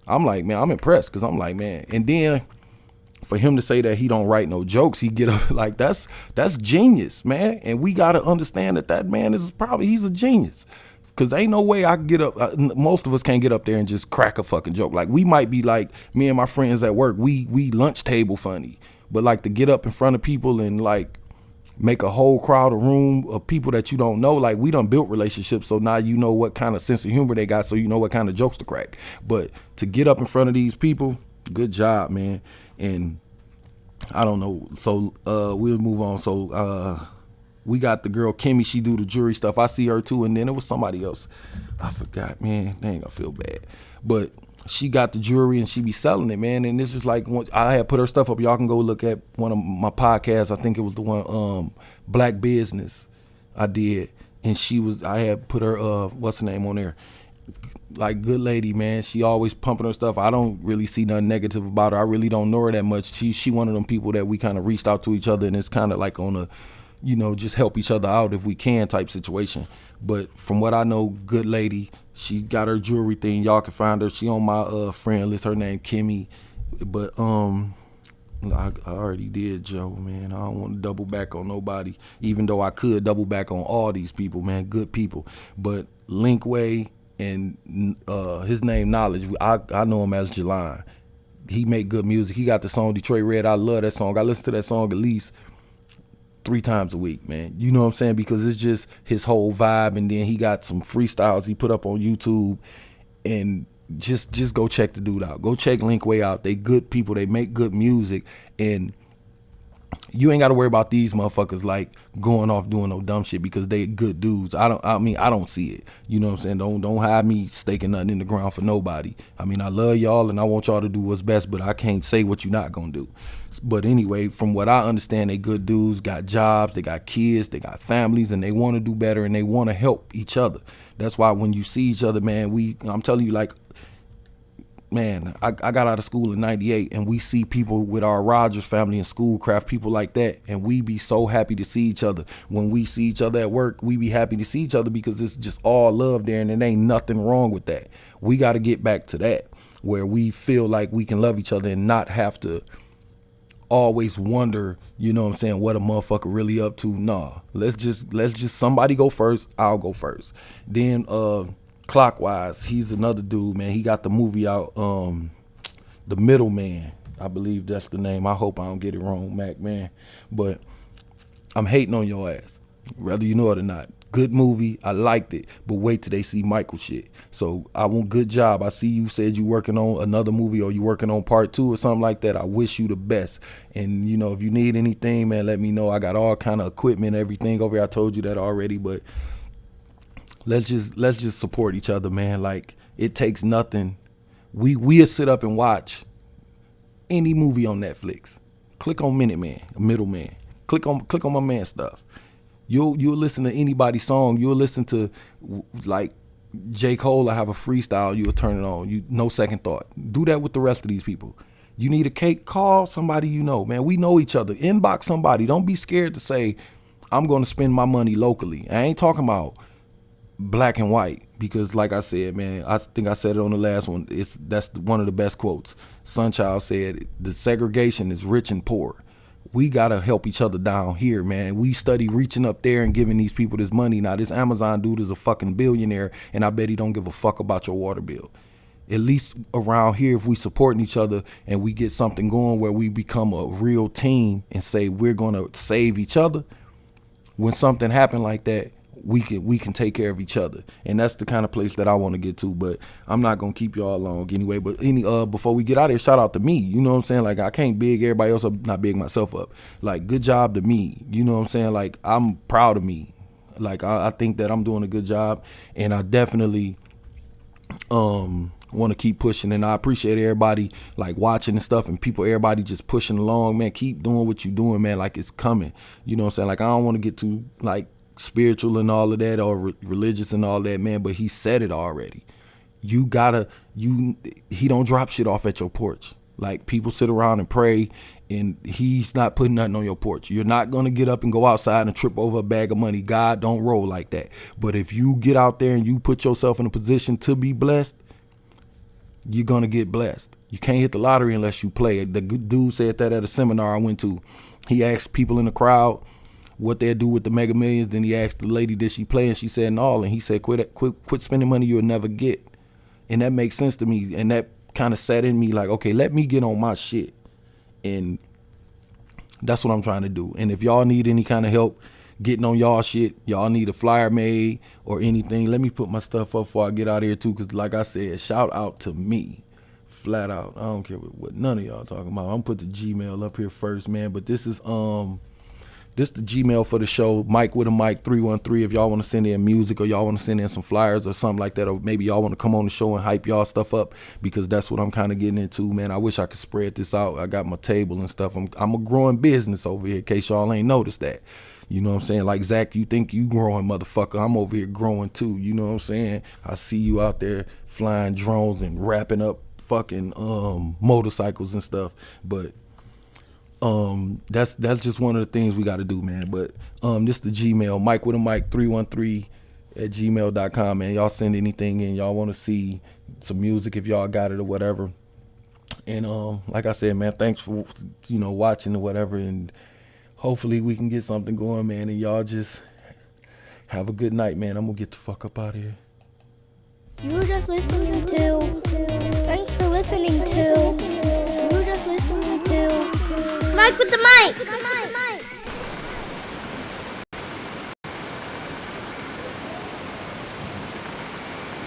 I'm like, man, I'm impressed, because I'm like, man. And then for him to say that he don't write no jokes, he get up, like, that's genius, man. And we got to understand that man he's a genius, because ain't no way I can get up. Most of us can't get up there and just crack a fucking joke. Like, we might be like, me and my friends at work, we lunch table funny, but like, to get up in front of people and like make a whole crowd, a room of people that you don't know, like, we done built relationships, so now you know what kind of sense of humor they got, so you know what kind of jokes to crack. But to get up in front of these people, good job, man. And I don't know, so we'll move on. So we got the girl Kimmy, she do the jewelry stuff. I see her too, and then it was somebody else, I forgot, man, they ain't gonna feel bad, but she got the jewelry and she be selling it, man. And this is like, I had put her stuff up. Y'all can go look at one of my podcasts. I think it was the one, Black Business, I did. And I had put her, what's her name on there? Like, good lady, man. She always pumping her stuff. I don't really see nothing negative about her. I really don't know her that much. She one of them people that we kind of reached out to each other, and it's kind of like on a, just help each other out if we can type situation. But from what I know, good lady. She got her jewelry thing. Y'all can find her. She on my friend list. Her name Kimmy. But I already did Joe, man. I don't want to double back on nobody, even though I could double back on all these people, man. Good people. But Linkway and his name Knowledge, I know him as Jelon. He make good music. He got the song Detroit Red. I love that song. I listen to that song at least 3 times a week, man. You know what I'm saying? Because it's just his whole vibe, and then he got some freestyles he put up on YouTube, and just go check the dude out. Go check Linkway out. They good people. They make good music, and you ain't got to worry about these motherfuckers like going off doing no dumb shit because they good dudes. I don't see it. You know what I'm saying? Don't have me staking nothing in the ground for nobody. I mean, I love y'all and I want y'all to do what's best, but I can't say what you're not gonna do. But anyway, from what I understand, they good dudes, got jobs, they got kids, they got families, and they want to do better and they want to help each other. That's why when you see each other, man, I'm telling you, like, man, I got out of school in 98 and we see people with our Rogers family and Schoolcraft, people like that, and we be so happy to see each other. When we see each other at work, we be happy to see each other because it's just all love there, and there ain't nothing wrong with that. We got to get back to that, where we feel like we can love each other and not have to always wonder, you know what I'm saying, what a motherfucker really up to. Nah, let's just somebody go first, I'll go first. Then Clockwise, he's another dude, man. He got the movie out, The Middleman, I believe that's the name. I hope I don't get it wrong, Mac, man. But I'm hating on your ass, whether you know it or not. Good movie, I liked it, but wait till they see Michael shit. So I want good job. I see you said you working on another movie, or you working on part 2 or something like that. I wish you the best. And you know, if you need anything, man, let me know. I got all kind of equipment, everything over here. I told you that already, but let's just support each other, man. Like, it takes nothing. We'll sit up and watch any movie on Netflix. Click on Middleman. Click on my man stuff. You'll listen to anybody's song. You'll listen to, like, J. Cole. I have a freestyle. You'll turn it on. No second thought. Do that with the rest of these people. You need a cake? Call somebody you know, man. We know each other. Inbox somebody. Don't be scared to say, I'm going to spend my money locally. I ain't talking about black and white, because like I said, man, I think I said it on the last one, that's one of the best quotes. SunCheyeld said, the segregation is rich and poor. We gotta help each other down here, man. We study reaching up there and giving these people this money. Now this Amazon dude is a fucking billionaire, and I bet he don't give a fuck about your water bill. At least around here, if we supporting each other and we get something going where we become a real team and say we're gonna save each other, when something happen like that, we can take care of each other. And that's the kind of place that I want to get to. But I'm not gonna keep y'all long anyway. But before we get out of here, shout out to me. You know what I'm saying? Like, I can't big everybody else up, not big myself up. Like, good job to me. You know what I'm saying? Like, I'm proud of me. Like, I think that I'm doing a good job, and I definitely want to keep pushing. And I appreciate everybody like watching and stuff, and everybody just pushing along, man. Keep doing what you're doing, man. Like, it's coming. You know what I'm saying? Like, I don't want to get too like spiritual and all of that, or religious and all that, man, but he said it already. He don't drop shit off at your porch. Like, people sit around and pray, and he's not putting nothing on your porch. You're not gonna get up and go outside and trip over a bag of money. God don't roll like that. But if you get out there and you put yourself in a position to be blessed, you're gonna get blessed. You can't hit the lottery unless you play. The good dude said that at a seminar I went to. He asked people in the crowd what they'd do with the Mega Millions. Then he asked the lady, did she play? And she said no. And he said, quit spending money you'll never get. And that makes sense to me. And that kind of sat in me like, okay, let me get on my shit. And that's what I'm trying to do. And if y'all need any kind of help getting on y'all shit, y'all need a flyer made or anything, let me put my stuff up before I get out of here too. Cause like I said, shout out to me. Flat out. I don't care what none of y'all talking about. I'm gonna put the Gmail up here first, man. But this is this the Gmail for the show, Mike with a Mic 313. If y'all want to send in music, or y'all want to send in some flyers or something like that, or maybe y'all want to come on the show and hype y'all stuff up, because that's what I'm kind of getting into, man. I wish I could spread this out. I got my table and stuff. I'm a growing business over here, in case y'all ain't noticed that. You know what I'm saying? Like, Zach, you think you growing, motherfucker. I'm over here growing too. You know what I'm saying? I see you out there flying drones and wrapping up fucking motorcycles and stuff. But that's just one of the things we got to do, man. But this the Gmail, Mike with a Mic 313 at gmail.com, man. Y'all send anything in y'all want to see, some music if y'all got it or whatever. And like I said, man, thanks for watching or whatever, and hopefully we can get something going, man. And y'all just have a good night, man. I'm gonna get the fuck up out of here. You were just listening to. Thanks for listening to. You were just listening to. Mike with the Mic.